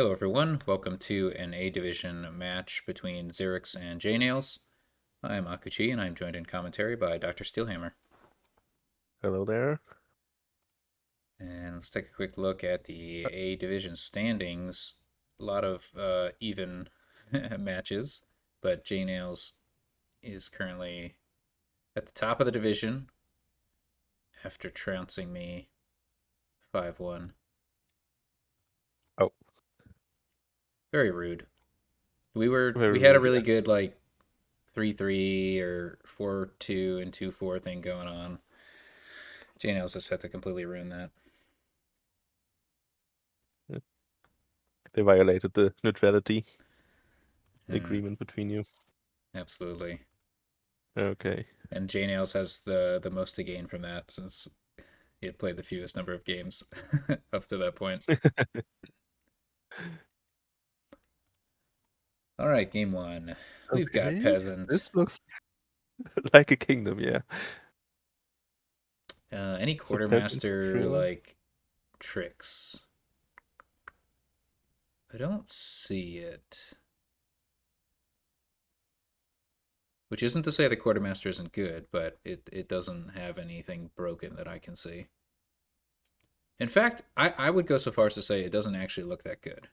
Hello, everyone. Welcome to an A Division match between Xyrix and JNails. I am Akuchi, and I'm joined in commentary by Drsteelhammer. Hello there. And let's take a quick look at the A Division standings. A lot of even matches, but JNails is currently at the top of the division after trouncing me 5-1. Oh, Very rude. very We had a rude. really Yeah. good 3-3 or 4-2 and 2-4 thing going on. JNails just had to completely ruin that. Yeah. They violated the neutrality Hmm, agreement between you. absolutely. Okay. And JNails has the most to gain from that since he had played the fewest number of games up to that point. All right, game one. We've got Okay. peasant. This looks like a kingdom, yeah. Any It's a peasant for quartermaster sure. tricks? I don't see it. Which isn't to say the quartermaster isn't good, but it doesn't have anything broken that I can see. In fact, I would go so far as to say it doesn't actually look that good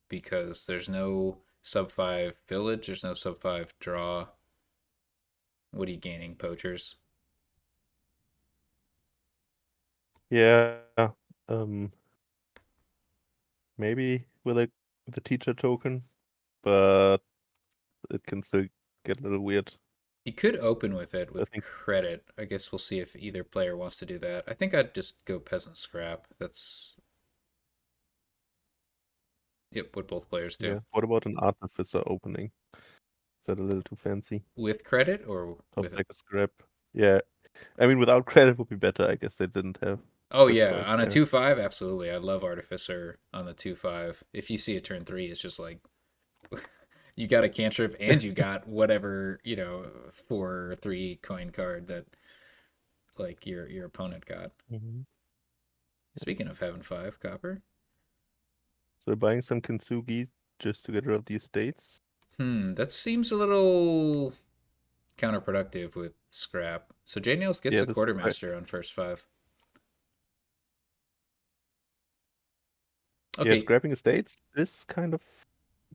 because there's no sub 5 village, there's no sub 5 draw. What are you gaining, poachers? Yeah. Um, maybe with a teacher token, but it can still get a little weird. You could open with it I with think, credit. I guess we'll see if either player wants to do that. I think I'd just go peasant scrap. That's, yep, what both players do. yeah. What about an artificer opening? Is that a little too fancy? With credit or Sounds with it? like a scrap. Yeah. I mean, without credit would be better. I guess they didn't have Oh the yeah, choice on a there. 2-5, absolutely. I love artificer on the 2-5. If you see a turn 3, it's just like you got a cantrip and you got whatever, 4 or 3 coin card that your opponent got. Mhm. Speaking of having 5 copper, So buying some kintsugi just to get rid of the estates. that seems a little counterproductive with scrap. So J Nails gets Yeah, the this quartermaster on first 5. yeah, Okay, scrapping estates is kind of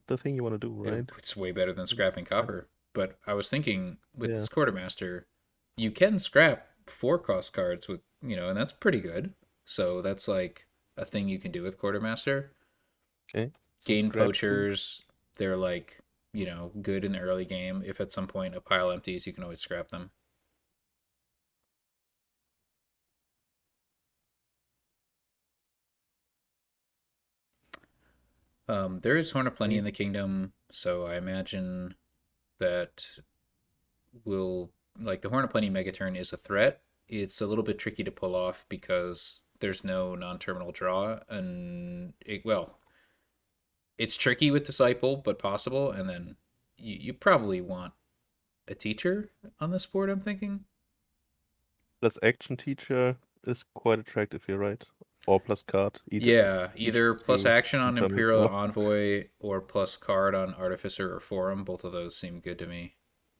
the thing you want to do, it, right? it's way better than It's scrapping kind of copper. But I was thinking with yeah. this quartermaster, you can scrap 4 cost cards with, and that's pretty good. So that's like a thing you can do with quartermaster. Okay. So Gain scrap two. poachers, they're good in the early game. If at some point a pile empties, you can always scrap them. There is Horn of Plenty Okay. in the kingdom, so I imagine that will the Horn of Plenty Megaturn is a threat. It's a little bit tricky to pull off because there's no non-terminal draw, and it's tricky with Disciple, but possible. And then you probably want a teacher on this board. I'm thinking. Plus action teacher is quite attractive here, right? Or plus card, either Yeah, each either plus two action on internal Imperial draw. Envoy or plus card on Artificer or Forum. Both of those seem good to me,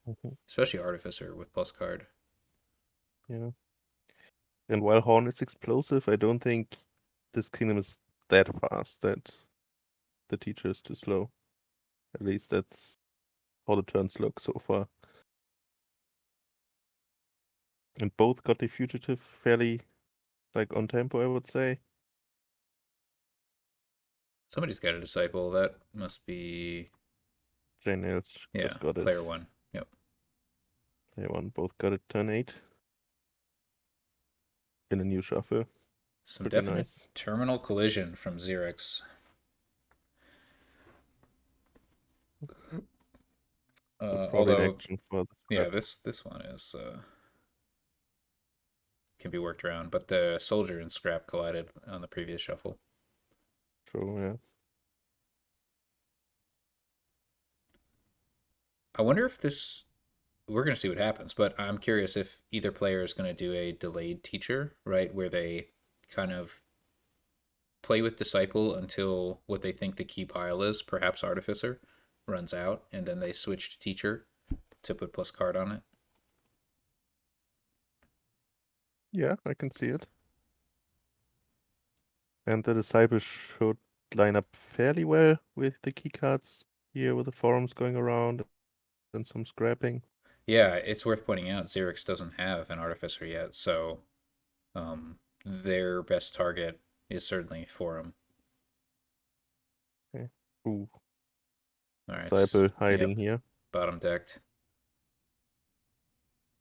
Mhm. especially Artificer with plus card. Yeah. And while Horn is explosive, I don't think this kingdom is that fast that the teacher is too slow. At least that's how the turns look so far. And both got the fugitive fairly like on tempo, I would say. Somebody's got a Disciple. That must be, JNails yeah, just got player it. one. Yep. They won both got it turn 8 in a new shuffle. Some Pretty definite nice. terminal collision from Xyrix. So probably an Although, action for the yeah, scrap. this one is can be worked around, but the soldier and scrap collided on the previous shuffle. True, yeah. I wonder if this. We're gonna see what happens, but I'm curious if either player is gonna do a delayed teacher, right, where they kind of play with Disciple until what they think the key pile is, perhaps Artificer, runs out, and then they switch to Teacher to put plus card on it. Yeah, I can see it. And the Disciple should line up fairly well with the keycards here, with the forums going around and some scrapping. Yeah, it's worth pointing out Xyrix doesn't have an Artificer yet, so their best target is certainly Forum. Okay. Ooh, All right. Disciple hiding Yep. here. Bottom decked.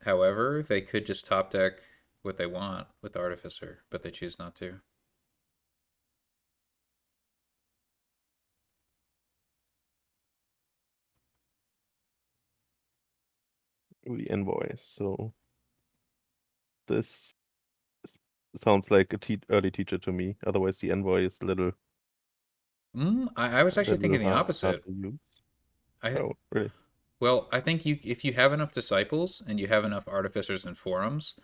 However, they could just top deck what they want with the Artificer, but they choose not to. The Envoy. So this sounds like a early teacher to me. Otherwise, the Envoy is I was a actually little thinking the hard opposite. to use. I Oh, really? Well, I think if you have enough disciples and you have enough artificers and forums,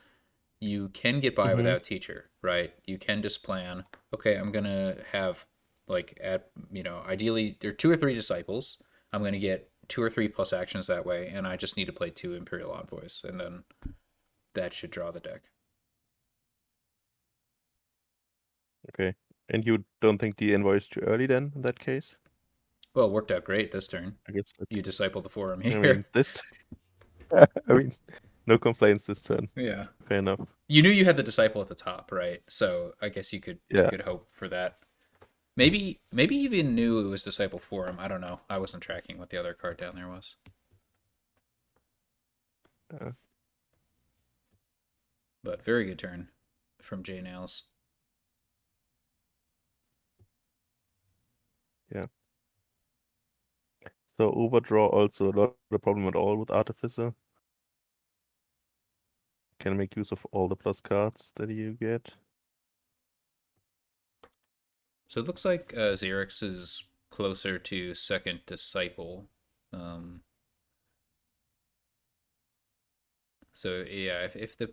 you can get by Mm-hmm. without teacher, right? You can just plan, okay, I'm gonna have like at ideally there are two or three disciples. I'm gonna get two or three plus actions that way, and I just need to play two Imperial Envoys, and then that should draw the deck. Okay. And you don't think the Envoy is too early then, in that case? Well, it worked out great this turn. I guess, You disciple the forum I here. mean, this, I mean, no complaints this turn. Yeah. Fair enough. You knew you had the disciple at the top, right? So I guess you Yeah. could hope for that. Maybe even knew it was Disciple Forum. I don't know. I wasn't tracking what the other card down there was. Uh, But very good turn from JNails. yeah. So overdraw also not a problem at all with Artificer. Can make use of all the plus cards that you get. So it looks like Xyrix is closer to second Disciple. Um, so yeah, if the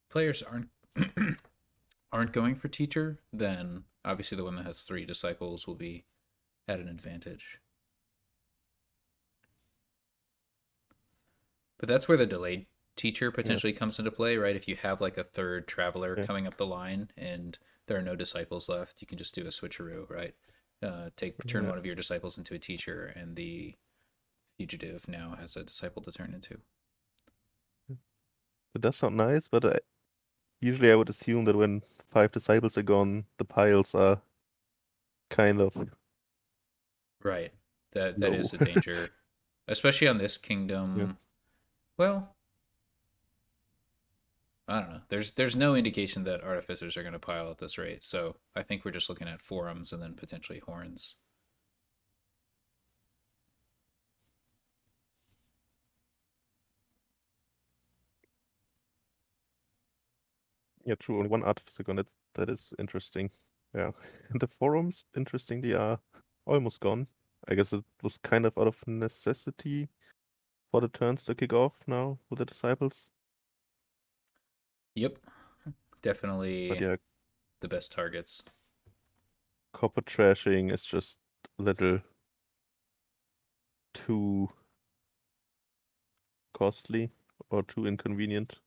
players aren't going for Teacher, then obviously the one that has three disciples will be at an advantage. But that's where the delayed teacher Yeah. potentially comes into play, right? If you have like a third traveler Okay. coming up the line and there are no disciples left, you can just do a switcheroo, right? Turn Yeah. one of your disciples into a teacher, and the fugitive now has a disciple to turn into. It does sound nice, but usually I would assume that when 5 disciples are gone, the piles are kind of Right. That low. is a danger, especially on this Yeah. kingdom. Well, I don't know. There's no indication that artificers are going to pile at this rate, so I think we're just looking at forums and then potentially horns. Yeah, true. Only one artificer gone. That is interesting. Yeah. And the forums, interestingly, are almost gone. I guess it was kind of out of necessity for the turns to kick off now with the disciples. Yep, But definitely yeah, the best targets. copper trashing is just a little too costly or too inconvenient.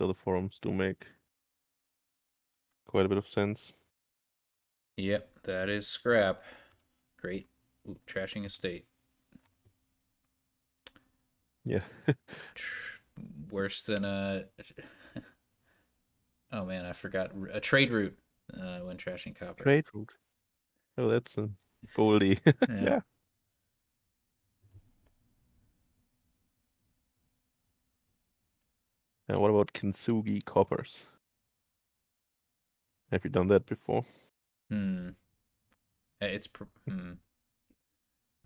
So the forums do make quite a bit of sense. Yep, that is scrap. Great. Ooh, trashing estate. Yeah. Worse than a. Oh man, I forgot a trade route when trashing copper. Trade route. Oh, that's a boldy. Yeah. Yeah. And what about Kintsugi coppers? Have you done that before? Hmm. Hmm.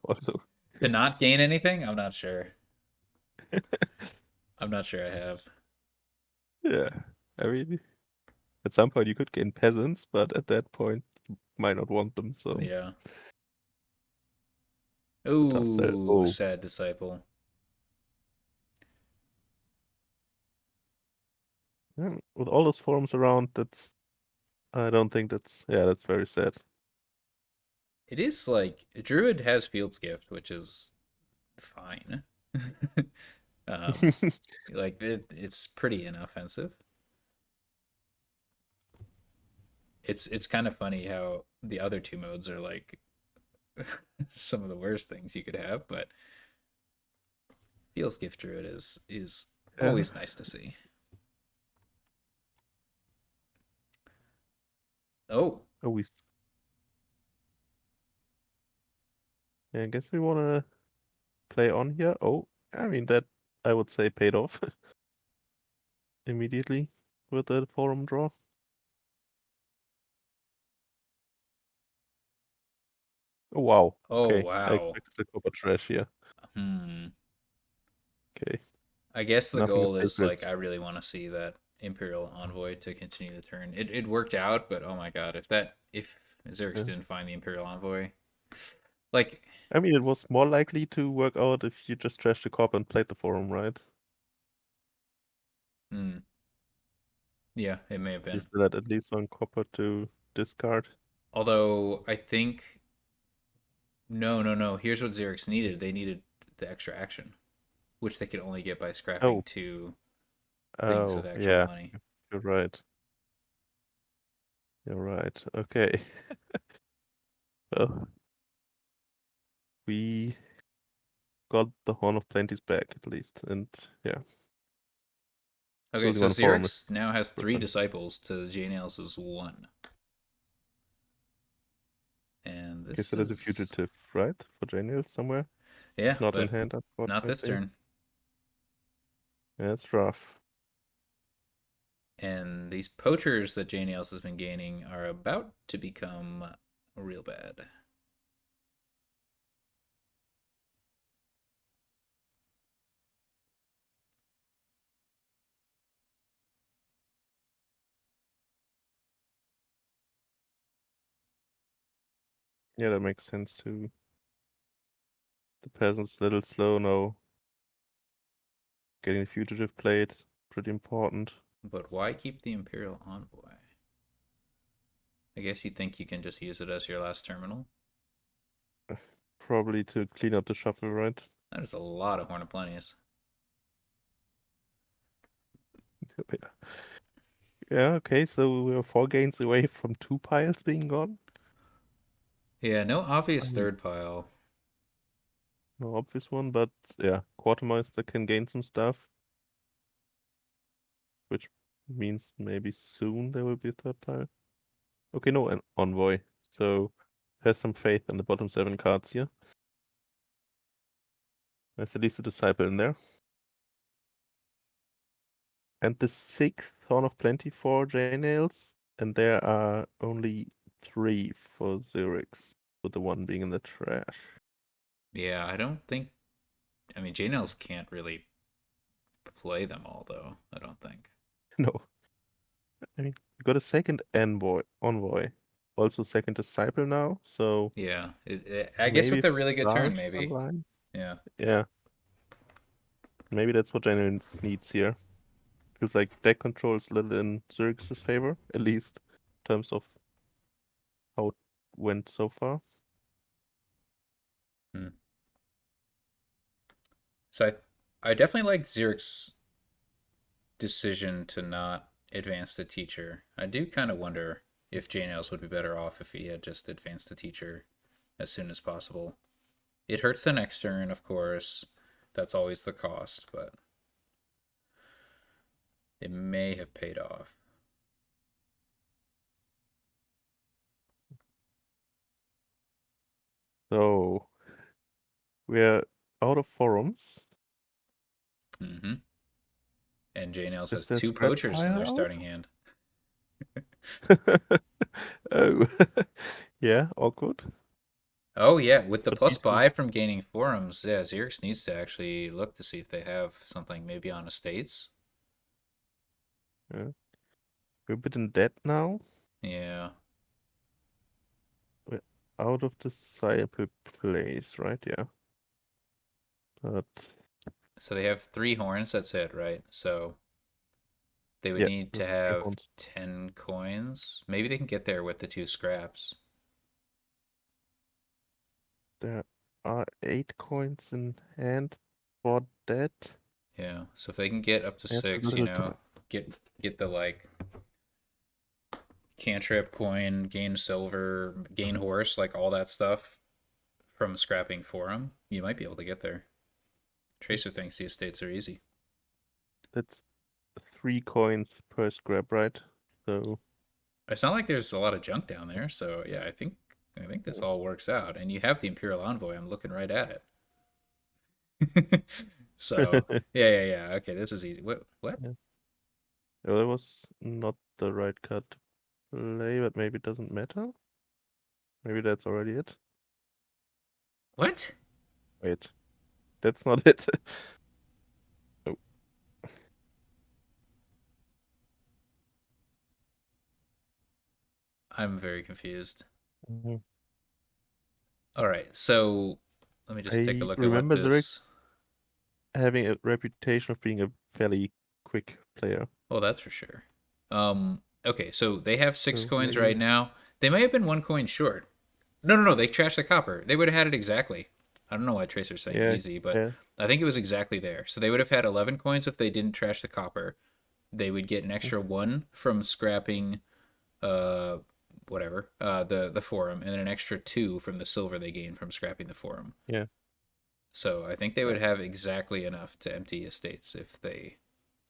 Also, To not gain anything? I'm not sure. I'm not sure I have. yeah. I mean, at some point you could gain peasants, but at that point you might not want them, so Yeah. it's a tough sell. Ooh, Oh, sad disciple. yeah, with all those forums around, that's I don't think that's very sad. It is like Druid has Field's Gift, which is fine. um, like it's pretty inoffensive. It's kind of funny how the other two modes are like some of the worst things you could have, but Field's Gift Druid is Yeah. always nice to see. Oh, Oh, yeah, I guess we wanna play on here. Oh, I mean that I would say paid off immediately with the forum draw. Oh wow. oh Okay, I wow. expected a copper trash here. Hmm. Okay, I guess the nothing is goal is sacred. like I really want to see that Imperial Envoy to continue the turn. It worked out, but oh my god, if Xerix Yeah. didn't find the Imperial Envoy, like I mean, it was more likely to work out if you just trashed the copper and played the forum, right? hmm, yeah, it may have You been. still had at least one copper to discard. Although I think no. Here's what Xerix needed. They needed the extra action, which they could only get by scrapping Oh, two things with oh, actual yeah, money. you're right. You're right. Okay. Well, we got the Horn of Plenty's back at least, and yeah, Okay, losing so on forum is Xerix now has three different. disciples to JNails' one, and Okay, this so there's a is fugitive, right, for JNails somewhere, yeah, not in but hand, not this unfortunately. turn. Yeah, it's rough. And these poachers that JNails has been gaining are about to become real bad. Yeah, that makes sense too. The peasant's a little slow now. Getting the fugitive played, pretty important. But why keep the Imperial Envoy? I guess you think you can just use it as your last terminal. Probably to clean up the shuffle, right? That is a lot of Horn of Plenties. Yeah. Yeah, okay, so we're 4 gains away from 2 piles being gone. Yeah, no I obvious mean, third pile. no obvious one, but yeah, Quartermeister can gain some stuff, which means maybe soon there will be a 3rd pile. Okay, no, an Envoy. So has some faith in the bottom 7 cards here. There's at least a Disciple in there. And the 6th Horn of Plenty for JNails, and there are only 3 for Xyrix, with the one being in the trash. Yeah, I don't think. I mean, JNails can't really play them all, though. I don't think. No, I mean, we got a second Envoy. Also second Disciple now, so Yeah, I guess maybe with if a it really good turn, starts maybe. online. Yeah. Yeah, maybe that's what JNails needs here. Feels like deck control is a little in Xyrix's favor, at least in terms of how it went so far. Hmm. So I definitely like Xerx's decision to not advance the teacher. I do kind of wonder if JNails would be better off if he had just advanced the teacher as soon as possible. It hurts the next turn, of course. That's always the cost, but it may have paid off. So we're out of forums. Mm-hmm. And JNails Is has there two scrap poachers in pile their out? starting hand. Oh, yeah, awkward. Oh yeah, with the But plus decent. buy from gaining forums, yeah, Xerx needs to actually look to see if they have something maybe on estates. Yeah. We're a bit in debt now. Yeah. We're out of the cyber place, right? Yeah. But So they have three horns, that's it, right? So They would Yeah, need to that's scrap have ones. 10 coins. Maybe they can get there with the two scraps. There are 8 coins in hand for that. Yeah. So if they can get up to That's a 6, little tight. get the like cantrip coin, gain silver, gain horse, like all that stuff from scrapping for them, you might be able to get there. Tracer thinks the estates are easy. That's 3 coins per scrap, right? So It's not like there's a lot of junk down there, so yeah, I think this yeah. all works out. And you have the Imperial Envoy. I'm looking right at it. So yeah. Okay, this is easy. What? Yeah. Well, that was not the right card to play, but maybe it doesn't matter. Maybe that's already it. What? Wait, that's not it. Oh, I'm very confused. mhm. All right, so let me just take a I look at what remember Xyrix this. having a reputation of being a fairly quick player. Oh, that's for sure. Okay, so they have six So coins right maybe, now. They may have been one coin short. No. They trashed the copper. They would have had it exactly. I don't know why Tracer's saying yeah, easy, but yeah. I think it was exactly there. So they would have had 11 coins if they didn't trash the copper. They would get an Mm, extra one from scrapping, uh, whatever, the forum, and then an extra two from the silver they gained from scrapping the forum. yeah, So I think they yeah, would have exactly enough to empty estates if they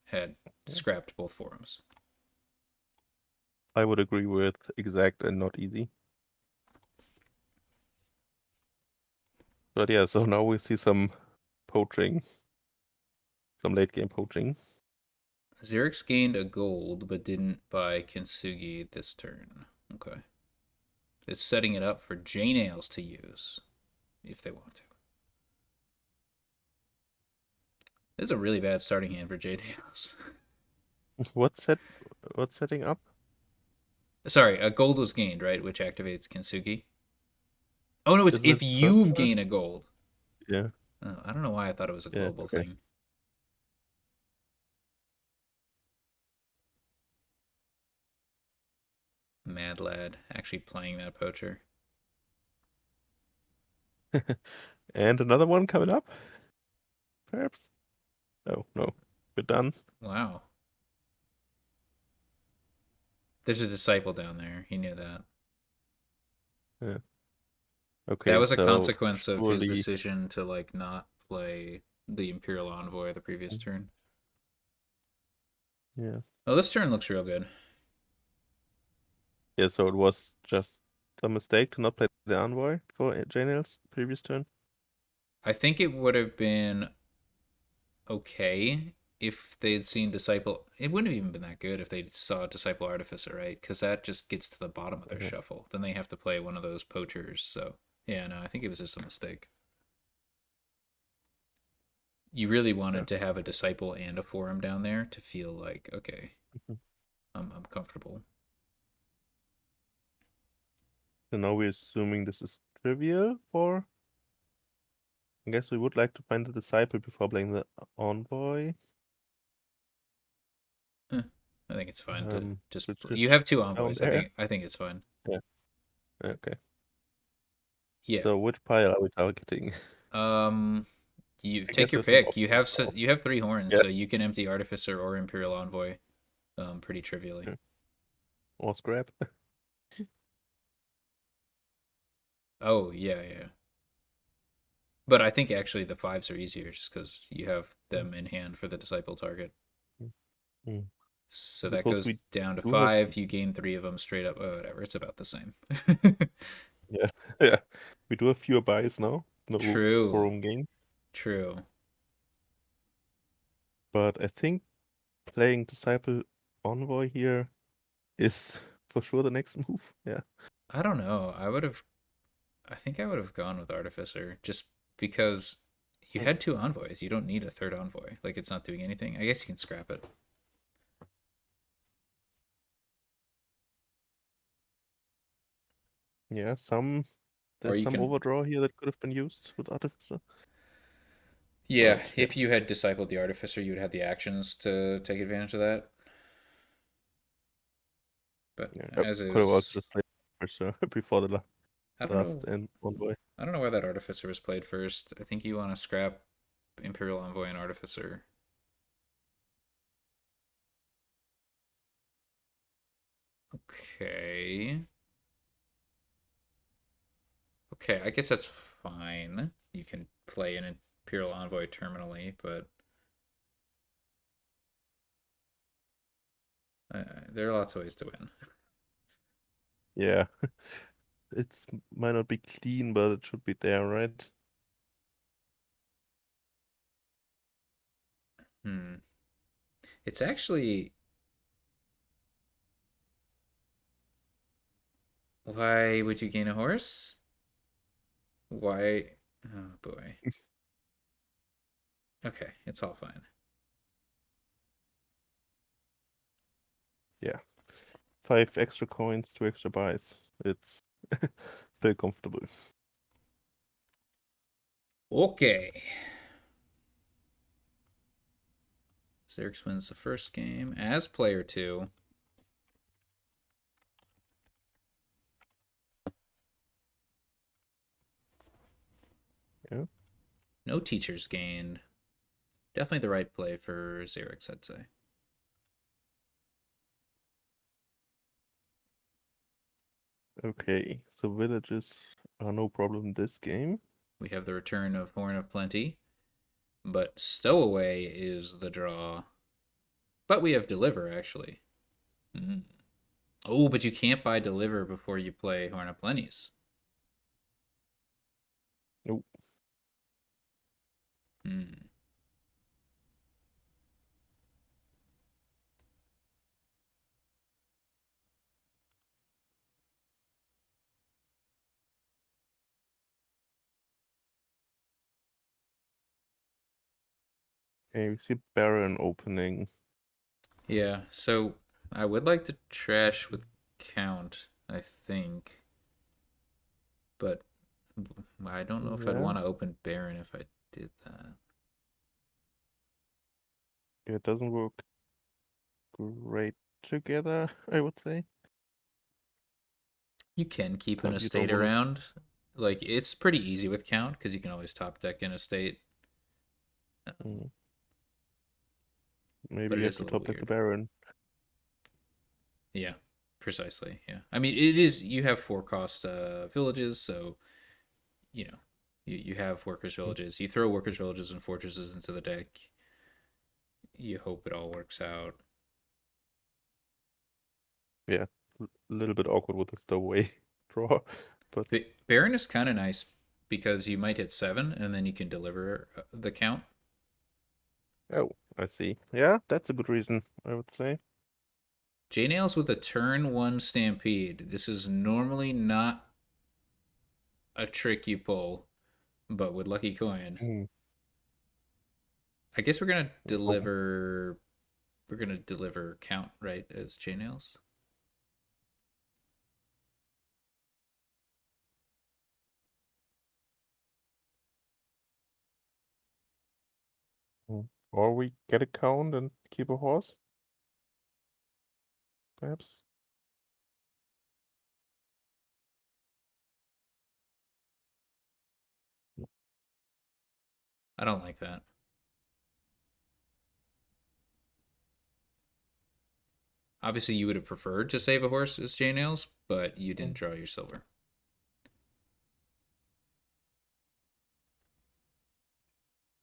had yeah. scrapped both forums. I would agree with exact and not easy. But yeah, so now we see some poaching, some late game poaching. Xyrix gained a gold but didn't buy Kintsugi this turn. Okay. It's setting it up for JNails to use if they want to. This is a really bad starting hand for JNails. What's that? What's setting up? Sorry, a gold was gained, right? Which activates Kintsugi. Oh no, it's Isn't if it you personal? gain a gold. Yeah, Oh, I don't know why I thought it was a yeah, global okay. thing. Mad lad actually playing that poacher. And another one coming up, perhaps? Oh, no. We're done. Wow. There's a disciple down there. He knew that. Yeah. That Okay, was a so consequence of his surely, decision to like not play the Imperial Envoy the previous turn. yeah. Oh, this turn looks real good. Yeah, so it was just a mistake to not play the envoy for JNails previous turn. I think it would have been okay if they had seen Disciple. It wouldn't have even been that good if they saw Disciple Artificer, right? Because that just gets to the bottom of their Yeah. shuffle. Then they have to play one of those poachers. So, yeah, no, I think it was just a mistake. You really Yeah. wanted to have a Disciple and a Forum down there to feel like, okay, Mhm. I'm comfortable. So now we're assuming this is trivial for. I guess we would like to find the disciple before playing the envoy. Eh, I think it's fine to just. Which You is have two down envoys. I there. think I think it's fine. Yeah. Okay. Yeah. So which pile are we targeting? Um, you I take guess your there's some pick. options now. You have three horns, Yeah. so you can empty Artificer or Imperial Envoy, pretty trivially. Yeah. Or scrap. Oh yeah. But I think actually the fives are easier just because you have them in hand for the disciple target. Mm. So I that suppose goes we down to do have. five. You gain three of them straight up. Oh, whatever. It's about the same. Yeah. Yeah. We do have fewer buys now. No True. forum gains. True. But I think playing Disciple Envoy here is for sure the next move. Yeah. I don't know. I think I would have gone with Artificer just because you Mm. had two envoys. You don't need a third envoy. Like it's not doing anything. I guess you can scrap it. Yeah, Or there's you some can, overdraw here that could have been used with Artificer. yeah, But yeah. if you had discipled the Artificer, you would have the actions to take advantage of that. But Yeah, I as could have also is, just played for sure before the I don't last know. and Envoy. I don't know why that Artificer was played first. I think you want to scrap Imperial Envoy and Artificer. Okay. Okay, I guess that's fine. You can play an Imperial Envoy terminally, but there are lots of ways to win. Yeah, it's might not be clean, but it should be there, right? Hmm. It's actually, why would you gain a horse? Why? Oh boy. Okay, it's all fine. Yeah, 5 extra coins, 2 extra buys. It's still comfortable. Okay. Xyrix wins the first game as player two. Yeah. No teachers gained. Definitely the right play for Xyrix, I'd say. Okay, so villages are no problem this game. We have the return of Horn of Plenty, but Stowaway is the draw. But we have Deliver, actually. Mm. Oh, but you can't buy Deliver before you play Horn of Plenties. Nope. Mm. Okay, we see Baron opening. Yeah, so I would like to trash with Count, I think. But I don't know if I'd Yeah, want to open Baron if I did that. it doesn't work great together, I would say. You can keep an But you don't estate want around. Like, it's pretty easy with Count because you can always top deck an estate. to. But Maybe it you have is a to little top deck the weird. Baron. Yeah, precisely. Yeah. I mean, it is, you have 4 cost villages, so, you know, you have workers' Mm. villages. You throw workers' villages and fortresses into the deck. You hope it all works out. Yeah, a little bit awkward with the stowaway draw, but Baron is kind of nice because you might hit 7 and then you can deliver the count. oh, I see. Yeah, that's a good reason, I would say. JNails with a turn 1 Stampede. This is normally not a trick you pull, but with Lucky Coin, Mm. I guess we're gonna Oh, deliver. We're gonna deliver count right as JNails. mm. Or we get a count and keep a horse, perhaps. I don't like that. Obviously, you would have preferred to save a horse as JNails, but you didn't Mm. draw your silver.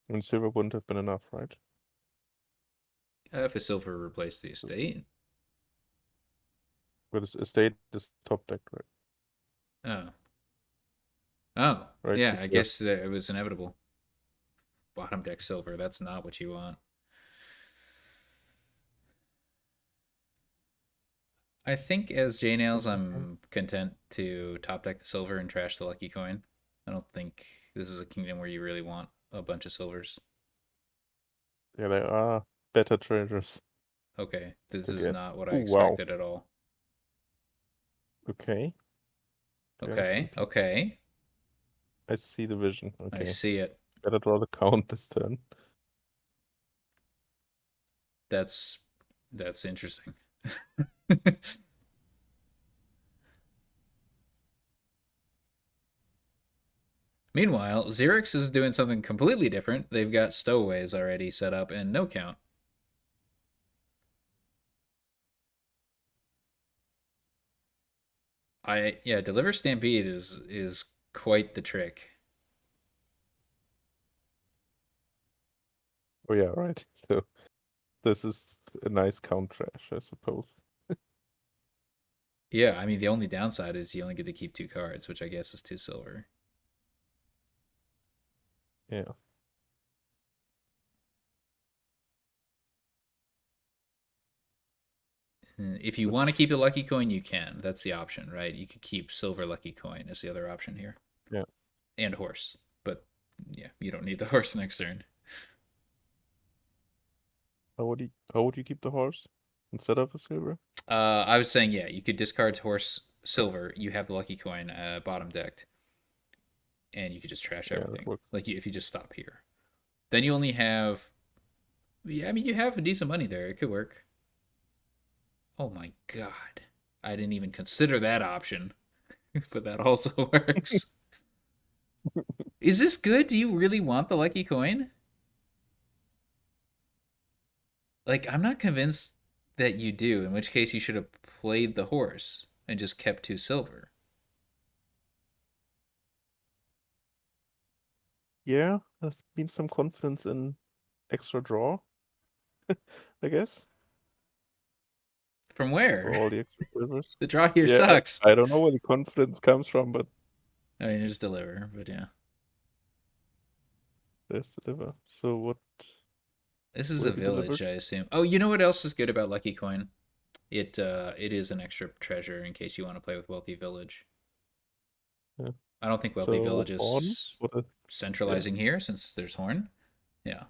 And silver wouldn't have been enough, right? If a silver replaced the estate. But a state is top deck, right? Oh, oh, Right? yeah. Because I we have guess that it was inevitable. Bottom deck silver. That's not what you want. I think as JNails, Mhm. I'm content to top deck the silver and trash the lucky coin. I don't think this is a kingdom where you really want a bunch of silvers. Yeah, there are better treasures Okay, this to is get. not what I Oh, wow. expected at all. Okay. Okay, Okay, okay. I see the vision. I Okay. see it. Better draw the count this turn. That's that's interesting. Meanwhile, Xyrix is doing something completely different. They've got stowaways already set up and no count. Yeah, deliver Stampede is quite the trick. Oh yeah, right. So this is a nice count trash, I suppose. Yeah, I mean the only downside is you only get to keep 2 cards, which I guess is 2 silver. Yeah. If you want to Which keep the lucky coin, you can. That's the option, right? You could keep silver lucky coin as the other option here, yeah. and horse. But yeah, you don't need the horse next turn. How would you keep the horse instead of a silver? I was saying, yeah, you could discard horse silver. You have the lucky coin bottom decked, and you could just trash Yeah, that everything. works. Like if you just stop here, then you only have. Yeah, I mean you have decent money there. It could work. Oh my god, I didn't even consider that option, but that also works. Is this good? Do you really want the lucky coin? Like, I'm not convinced that you do, in which case you should have played the horse and just kept 2 silver. Yeah, there's been some confidence in extra draw, I guess, From for where? all the extra silvers. The draw here Yeah, sucks. I don't know where the confidence comes from, but I mean, just deliver, but yeah. there's the liver. So This is will a it be village, delivered? I assume. Oh, you know what else is good about Lucky Coin? It is an extra treasure in case you want to play with Wealthy Village. Yeah. I don't think Wealthy So Village horn is for the yeah. centralizing here since there's Horn. Yeah.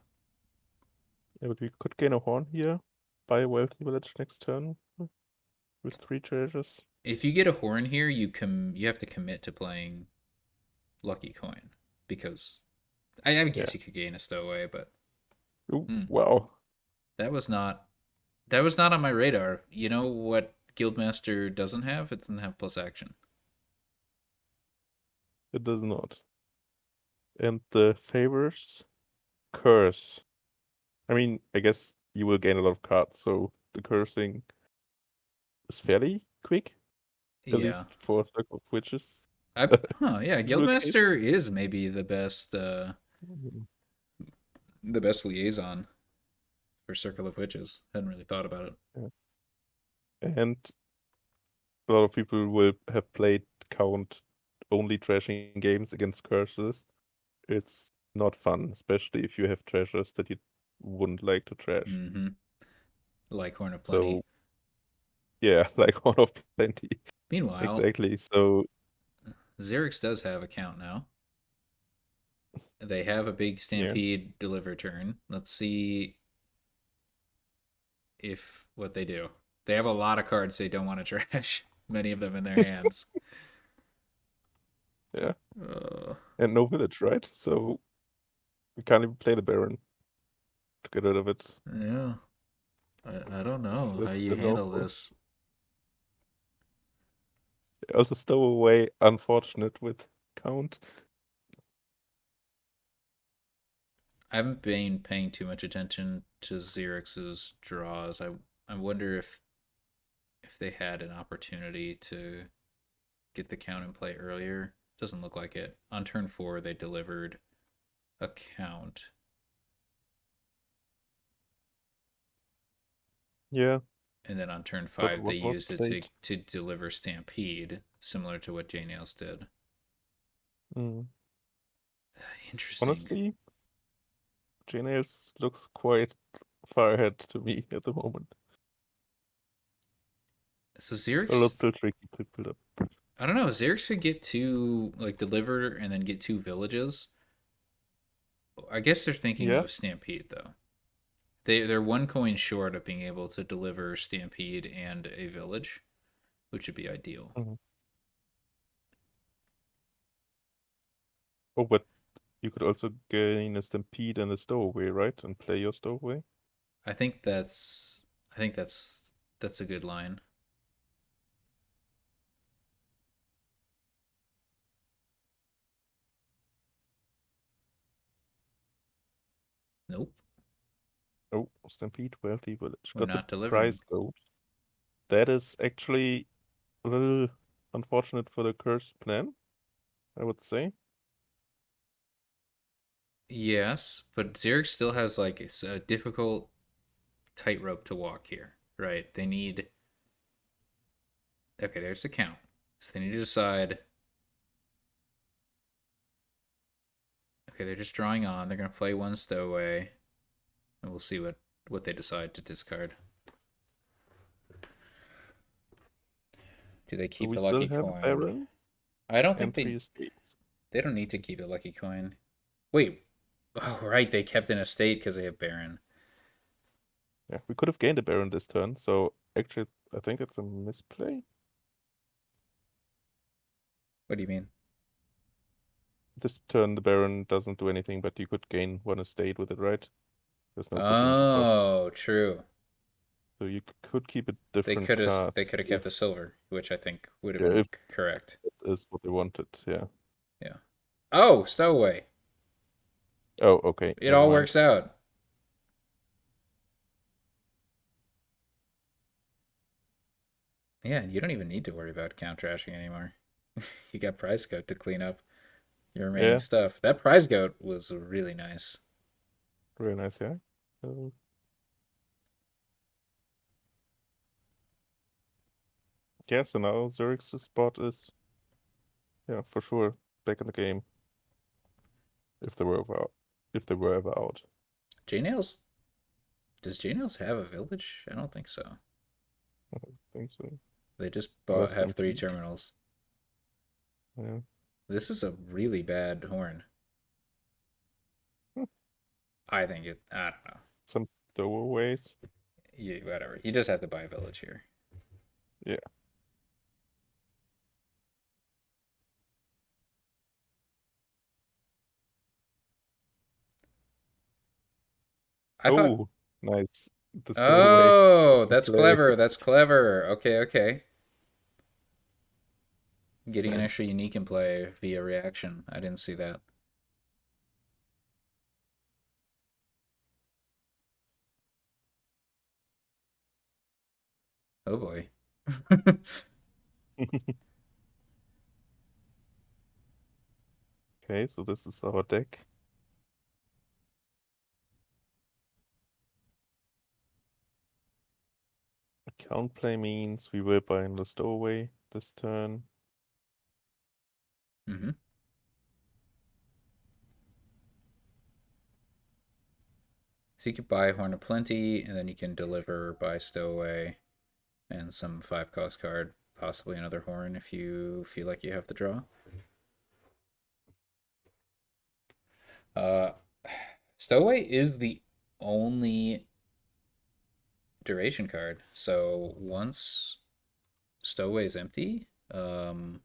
Yeah, but we could gain a horn here. Buy a wealthy village next turn with 3 treasures. If you get a Horn here, you have to commit to playing Lucky Coin because I Yeah. guess you could gain a stowaway, but Ooh, hmm, wow. that was not that was not on my radar. You know what Guildmaster doesn't have? It doesn't have plus action. It does not. And the favors curse. I mean, I guess you will gain a lot of cards, so the cursing is fairly quick, at Yeah. least for Circle of Witches. Yeah, Usual case. Guildmaster is maybe Mhm. the best liaison for Circle of Witches. Hadn't really thought about it. Yeah. And a lot of people will have played count only trashing games against curses. It's not fun, especially if you have treasures that you wouldn't like to trash. Mm-hmm. Like Horn of Plenty. So yeah, like one of plenty. Meanwhile, Exactly. So Xyrix does have a count now. They have a big yeah. Stampede deliver turn. Let's see if what they do. They have a lot of cards they don't want to trash. Many of them in their hands. Yeah. Uh, And no village, right? So we can't even play the Baron to get rid of it. yeah. I don't know how That's you the no handle for. this. Also stowaway, unfortunate with count. I haven't been paying too much attention to Xerx's draws. I wonder if they had an opportunity to get the count in play earlier. Doesn't look like it. On turn 4, they delivered a count. Yeah, And then on turn but it 5, they was not used it played. to deliver Stampede, similar to what JNails did. Mm. Interesting. Honestly, JNails looks quite far ahead to me at the moment. So A lot Xerx, still tricky to build up. I don't know. Xerx could get 2, like, deliver and then get 2 villages. I guess they're thinking Yeah. of Stampede, though. They're 1 coin short of being able to deliver Stampede and a village, which would be ideal. Mhm. Oh, but you could also gain a Stampede and a Stowaway, right? And play your Stowaway. I think that's I think that's a good line. Nope. Oh, Stampede, wealthy village. We're Got the not delivering. prize gold. That is actually a little unfortunate for the cursed plan, I would say. Yes, but Xyrix still has like it's a difficult tightrope to walk here, right? They need okay, there's the count. So they need to decide okay, they're just drawing on. They're gonna play one stowaway, and we'll see what they decide to discard. Do they Do keep we the still lucky have a coin? Baron I don't think and three estates? they don't need to keep the lucky coin. Wait. Oh, right, they kept an estate because they have Baron. Yeah, we could have gained a Baron this turn, so actually I think it's a misplay. What do you mean? This turn the Baron doesn't do anything, but you could gain one estate with it, right? There's no opportunity cost. Oh, true. So you could keep a different card They could have kept if a silver, which I think would have yeah, been if correct. that is what they wanted. Yeah. Yeah. Oh, stowaway. Oh, okay. It Never all mind. works out. Yeah, you don't even need to worry about count trashing anymore. You got prize goat to clean up your remaining Yeah, stuff. That prize goat was really nice. very nice. Yeah. Uh, yeah. So now Zerix's spot is yeah for sure back in the game if they were ever out. If they were ever out. JNails does JNails have a village? I don't think so. I don't think so. They just Unless have three Stampede. terminals. Yeah. This is a really bad horn. Hmm. I think it. I don't know. Some stowaways. Whatever. You just have to buy a village here. Yeah. I thought. Oh, nice. The stowaway. Oh, The that's play. clever. That's clever. Okay, okay. Getting an Okay. extra unique in play via reaction. I didn't see that. Oh boy. Okay, so this is our deck. Account play means we will buy in the stowaway this turn. Hmm. So you could buy Horn of Plenty, and then you can deliver by Stowaway and some 5 cost card, possibly another Horn if you feel like you have the draw. Uh, Stowaway is the only duration card. So once Stowaway is empty, they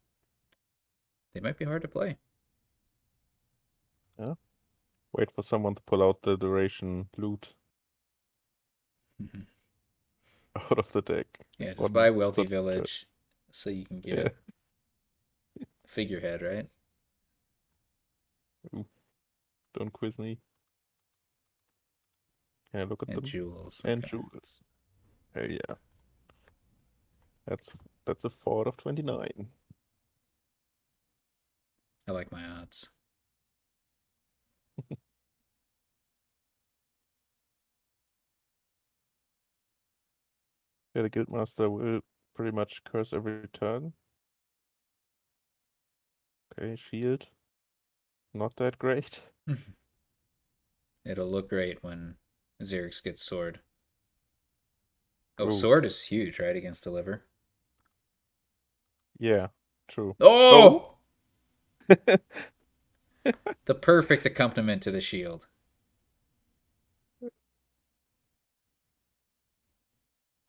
might be hard to play. Yeah. Wait for someone to pull out the duration loot Mhm. out of the deck. Yeah, just buy One Wealthy such card. Village so you can give Yeah. it figurehead, right? Ooh, don't quiz me. Can I look at And them? jewels. And Okay. jewels. Hey, yeah. That's that's a 4 of 29. I like my odds. Yeah, the Guildmaster will pretty much curse every turn. Okay, shield. Not that great. It'll look great when Xerix gets sword. Oh, Oh, sword is huge, right, against deliver. yeah, true. Oh! Oh! The perfect accompaniment to the shield.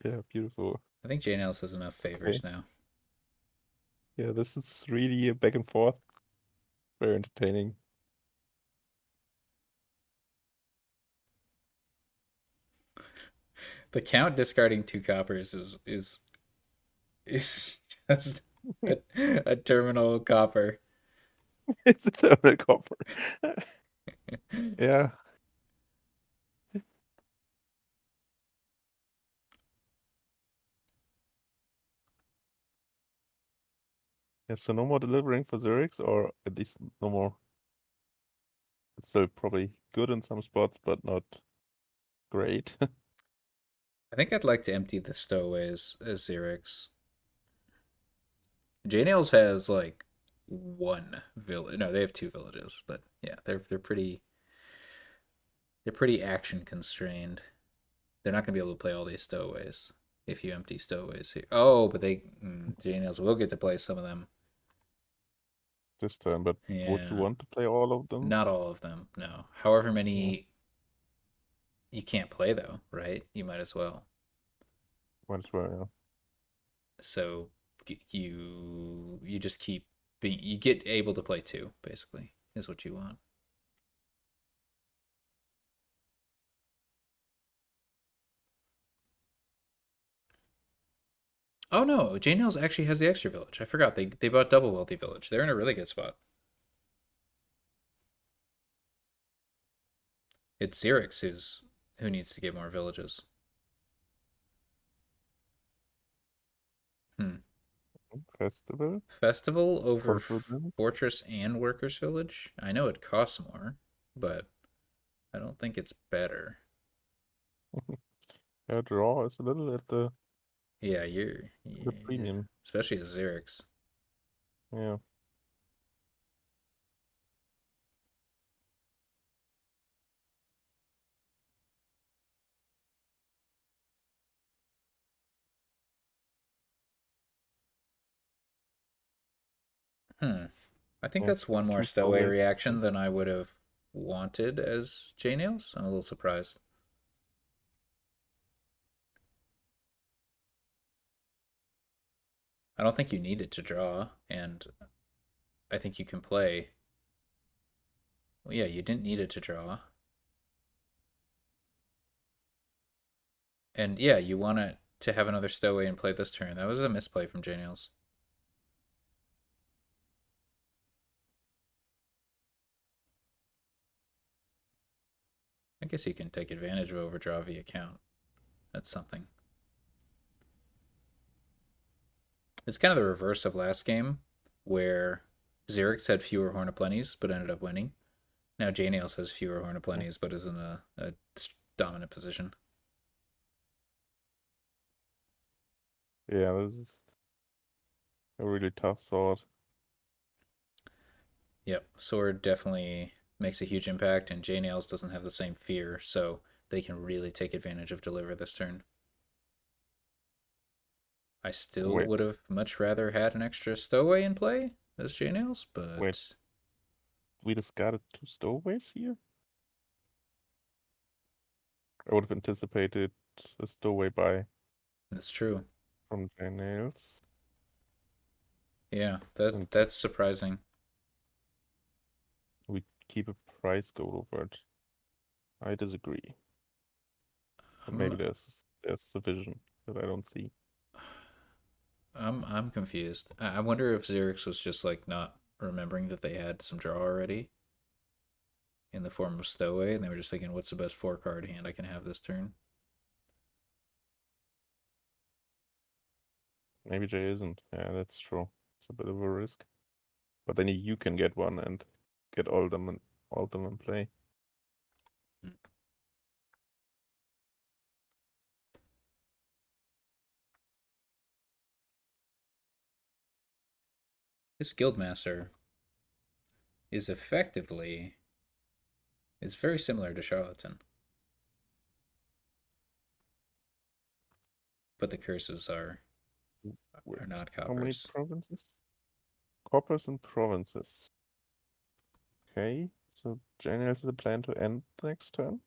Yeah, beautiful. I think JNails has enough Okay. favors now. Yeah, this is really a back and forth. Very entertaining. The count discarding 2 coppers is just a, a terminal copper. It's a double copper. Yeah. Yeah, so no more delivering for xyrix, or at least no more. It's still probably good in some spots, but not great. I think I'd like to empty the stowaways as xyrix. JNails has like one village. No, they have two villages, but yeah, they're pretty action constrained. They're not gonna be able to play all these stowaways if you empty stowaways here. Oh, but JNails will get to play some of them. This turn, but would you Yeah, want to play all of them? not all of them. No, however Yeah, many you can't play though, right? You might as well. might as well, So you just keep being you get able to play two basically is what you want. Oh no, JNails actually has the extra village. I forgot they bought double wealthy village. They're in a really good spot. It's Xyrix who needs to get more villages. Hmm. yeah. Festival, Festival over confident. fortress and workers village. I know it costs more, but I don't think it's better. Yeah, draw is a little at Yeah, the yeah, premium. especially as Xyrix. Yeah, Hmm. I think yeah. that's one more Two stowaway stowaways. reaction than I would have wanted as JNails. I'm a little surprised. I don't think you needed to draw, and I think you can play. Well, yeah, you didn't need it to draw. And yeah, you want to have another stowaway and play this turn. That was a misplay from JNails. I guess you can take advantage of overdraw via count. That's something. It's kind of the reverse of last game, where Xerix had fewer Horn of Plenties but ended up winning. Now JNails has fewer Horn of Yeah, Plenties but is in a dominant position. yeah, this is a really tough sword. Yep, Sword definitely makes a huge impact, and JNails doesn't have the same fear, so they can really take advantage of Deliver this turn. I still would Wait, have much rather had an extra stowaway in play as JNails, wait, but we discarded two stowaways here? I would have anticipated a stowaway buy that's true. from JNails. Yeah, that's And that's surprising. we keep a price goal over it. I disagree. But I'm maybe there's a vision that I don't see. I'm confused. I wonder if Xerix was just like not remembering that they had some draw already in the form of stowaway, and they were just thinking, "What's the best four card hand I can have this turn?" Maybe Jay isn't. Yeah, that's true. It's a bit of a risk. But then you can get one and get all of them in play. This guildmaster is effectively it's very similar to Charlatan, but the curses Wait, are not how many coppers. provinces? Corpus and provinces. Okay, so January has a plan to end next turn,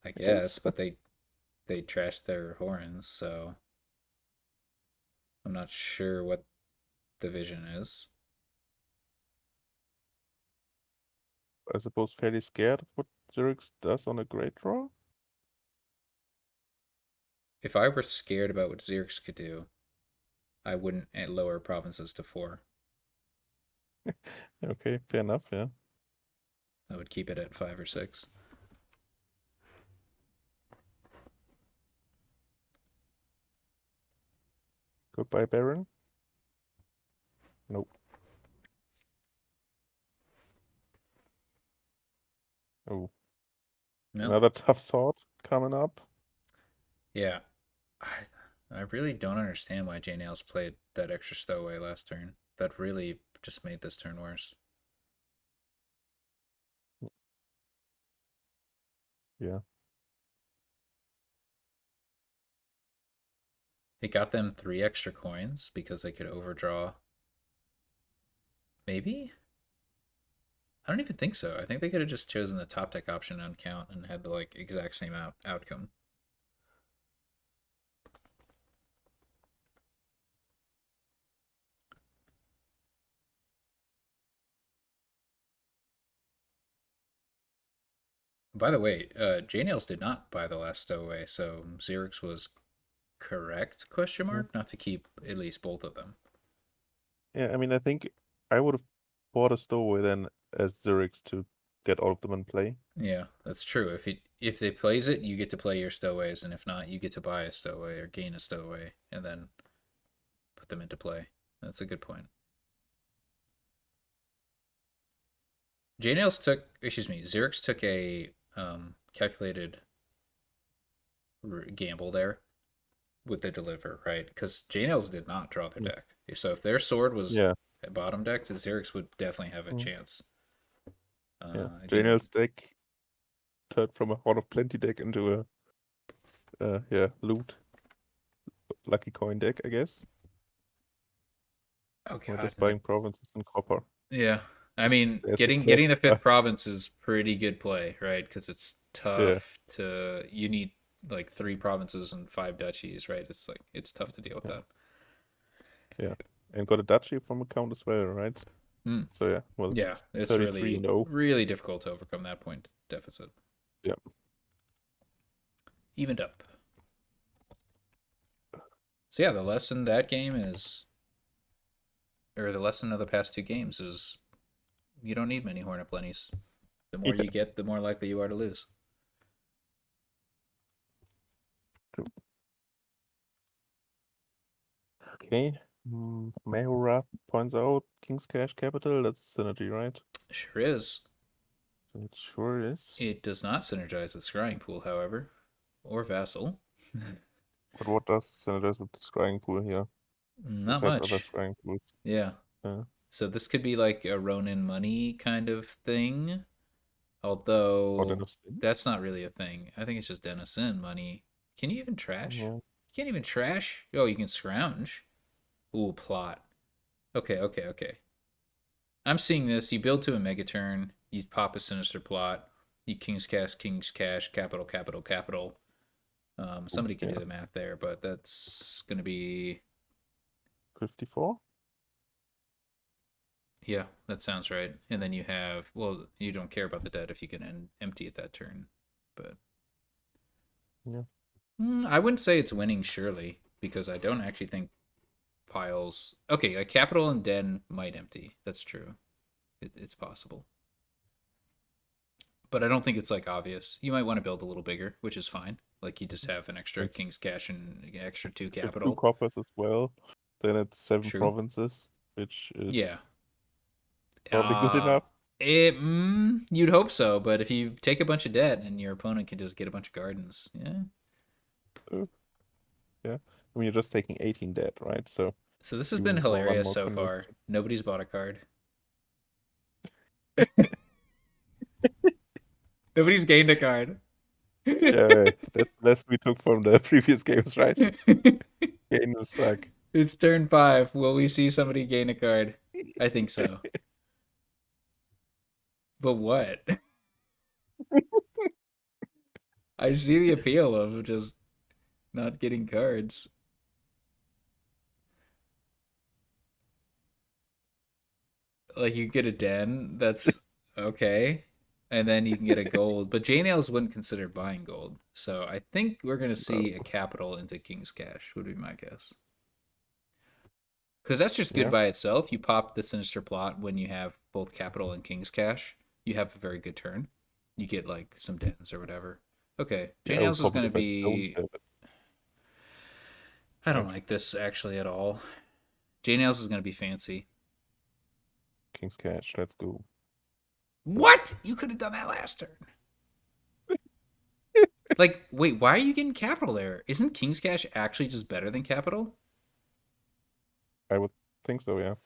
I I guess. guess, but they trashed their horns, so I'm not sure what the vision is. I suppose fairly scared of what Zerix does on a great draw. If I were scared about what Xerx could do, I wouldn't lower provinces to four. Okay, fair enough, yeah. I would keep it at five or six. Goodbye, Baron. Nope. Oh, No. another tough thought coming up. Yeah. I I really don't understand why JNails played that extra stowaway last turn. That really just made this turn worse. Yeah. It got them 3 extra coins because they could overdraw. Maybe? I don't even think so. I think they could have just chosen the top deck option on count and had the like exact same outcome. By the way, JNails did not buy the last stowaway, so xyrix was correct? Question Yeah. mark. Not to keep at least both of them. Yeah, I mean, I think I would have bought a stowaway then as xyrix to get all of them in play. Yeah, that's true. If they plays it, you get to play your stowaways, and if not, you get to buy a stowaway or gain a stowaway, and then put them into play. That's a good point. JNails took, excuse me, Xerix took a calculated gamble there with the deliver, right? Because JNails did not draw their Mm. deck. So if their sword was Yeah. at bottom deck, Xerix would definitely have a Mm. chance. Yeah. I didn't. JNails deck turned from a Horde of Plenty deck into a yeah, loot lucky coin deck, I guess. Oh We're God, just buying provinces and copper. yeah. I mean, There's the getting the classic. fifth province is pretty good play, right? Because it's Yeah, tough to. You need like 3 provinces and 5 duchies, right? It's like it's tough to deal with yeah, that. yeah. And got a duchy from account as well, right? Mm. So yeah, well, Yeah, it's 33 really and 0. really difficult to overcome that point deficit. Yeah. Evened up. So yeah, the lesson that game is, or the lesson of the past 2 games is, you don't need many Horn of Plenties. The more you Yeah. get, the more likely you are to lose. True. Okay. Mayhorath points out King's Cash Capital. That's synergy, right? Sure is. It sure is. It does not synergize with Scrying Pool, however, or Vassal. But what does synergize with the scrying pool here? Not Besides other much. scrying pools. Yeah. Uh, So this could be like a Ronin money kind of thing. or Although Dynasty. that's not really a thing. I think it's just Denizen money. Can you even trash? Yeah. You can't even trash? Oh, you can scrounge. Ooh, plot. Okay, okay, okay. I'm seeing this. You build to a megaturn, you pop a sinister plot, you King's Cash, capital, capital, capital. Somebody can Yeah. do the math there, but that's going to be. 54? Yeah, that sounds right. And then you have, well, you don't care about the dead if you can empty it that turn. But Yeah. I wouldn't say it's winning, surely, because I don't actually think piles. Okay, like capital and den might empty. That's true. It's possible. But I don't think it's like obvious. You might want to build a little bigger, which is fine. Like you just have an extra It's, King's Cash and an extra 2 if you have 2 capital. coppers as well, then it's 7 True. provinces, which Yeah. is probably good Uh enough. you'd hope so, but if you take a bunch of debt and your opponent can just get a bunch of gardens, yeah. Uh, yeah. I mean, you're just taking 18 dead, right? So So this has been you or one hilarious more so far. conversion. Nobody's bought a card. Nobody's gained a card. Yeah, that's less we took from the previous games, right? Games suck. It's turn 5. Will we see somebody gain a card? I think so. But what? I see the appeal of just not getting cards. Like you get a den, that's okay. And then you can get a gold. But JNails wouldn't consider buying gold. So I think we're gonna see a No. capital into King's Cash, would be my guess. Because that's just good Yeah. by itself. You pop the Sinister Plot when you have both capital and King's Cash. You have a very good turn. You get like some dens or whatever. Okay, Yeah, I would JNails is pop it gonna if I don't be. have it, I don't right? like this actually at all. JNails is gonna be fancy. King's Cash. Let's go. What? You could have done that last turn. Like, wait, why are you getting capital there? Isn't King's Cash actually just better than capital? I would think so, yeah.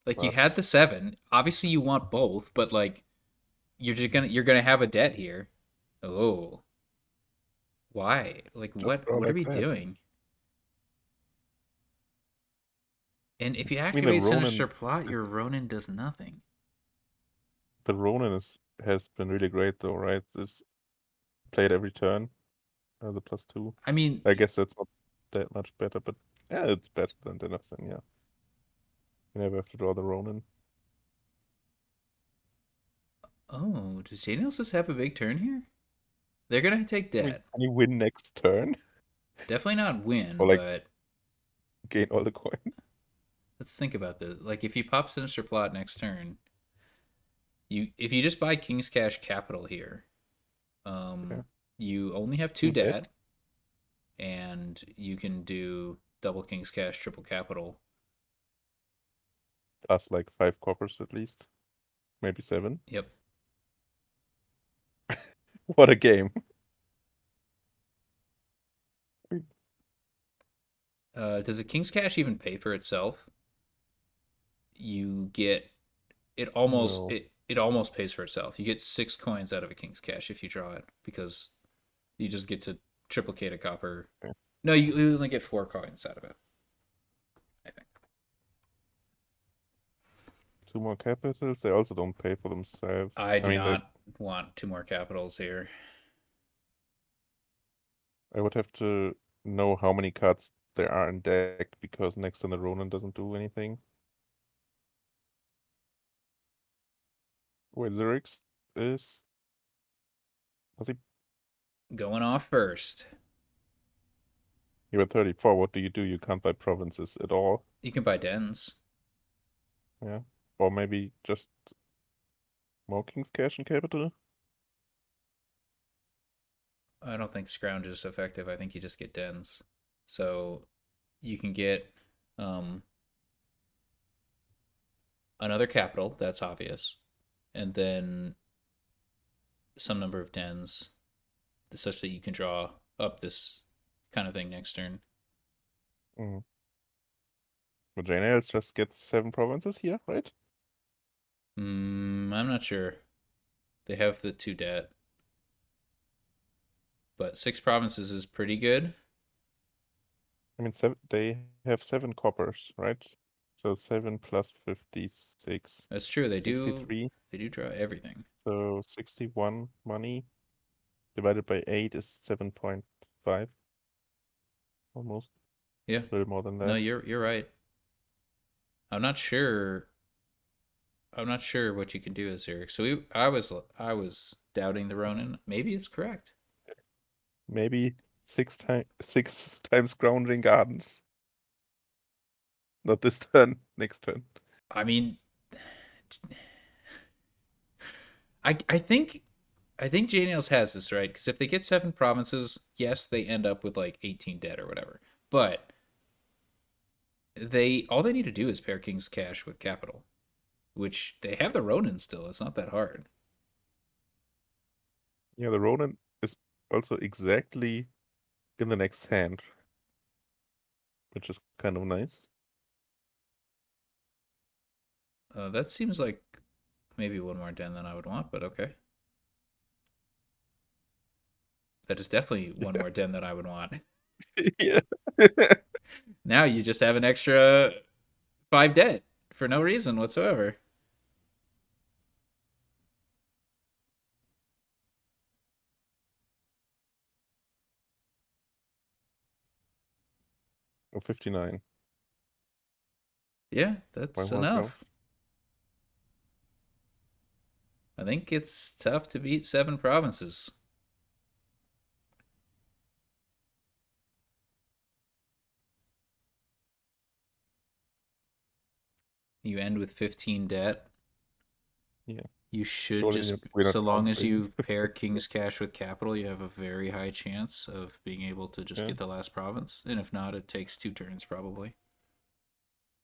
Like, you But had the 7. Obviously, you want both, but like, you're gonna have a debt here. Oh, why? Like, just what? draw What are like we that. doing? And if you I mean, the activate Ronin, Sinister Plot, your Ronin does nothing. the Ronin has been really great though, right? It's played every turn as a +2. I mean, I guess that's not that much better, but yeah, it's better than nothing. Yeah, you never have to draw the Ronin. oh, does JNails just have a big turn here? They're gonna take I mean, debt. can you win next turn Definitely not or win, like but gain all the coins? let's think about this. Like, if you pop Sinister Plot next turn, if you just buy King's Cash Capital here, Yeah, you only have 2 two dead debt, and you can do double King's Cash, triple Capital. plus like 5 coppers at least, maybe 7. Yep. What a game! Does a King's Cash even pay for itself? You get it almost No, it almost pays for itself. You get 6 coins out of a King's Cash if you draw it because you just get to triplicate a copper. okay. No, you only get 4 coins out of it. I think. 2 more capitals. They also don't pay for themselves. I I do mean, not want 2 more capitals here. I would have to know how many cards there are in deck because next turn the Ronin doesn't do anything. Wait, xyrix is. Does he? Going off first. You're at 34. What do? You can't buy provinces at all. You can buy dens. Yeah. Or maybe just more King's Cash and Capital. I don't think scrounge is effective. I think you just get dens. So you can get um, another capital. That's obvious, and then some number of dens, such that you can draw up this kind of thing next turn. Mm. But JNails just gets 7 provinces here, right? I'm not sure. They have the 2 debt, but 6 provinces is pretty good. I mean, they have 7 coppers, right? So 7 plus 56. That's true. They do. 63. They do draw everything. So 61 money divided by 8 is 7.5. Almost. Yeah. A little more than No, that. you're right. I'm not sure. I'm not sure what you can do as Eric. So I was doubting the Ronin. Maybe it's correct. Maybe 6 times grounding gardens. Not this turn, next turn. I mean, I think JNails has this right because if they get 7 provinces, yes, they end up with like 18 dead or whatever. But they all they need to do is pair King's Cash with Capital, which they have the Ronin still. It's not that hard. Yeah, the Ronin is also exactly in the next hand, which is kind of nice. That seems like maybe 1 more den than I would want, but okay. That is definitely 1 more den than I would want. Yeah. Now you just have an extra 5 dead for no reason whatsoever. Oh, 59. Yeah, One that's more go. enough. I think it's tough to beat 7 provinces. You end with 15 debt. Yeah. You should Surely just, we're not so long as countering. you pair King's Cash with Capital, you have a very high chance of being able to just Yeah. get the last province. And if not, it takes 2 turns probably.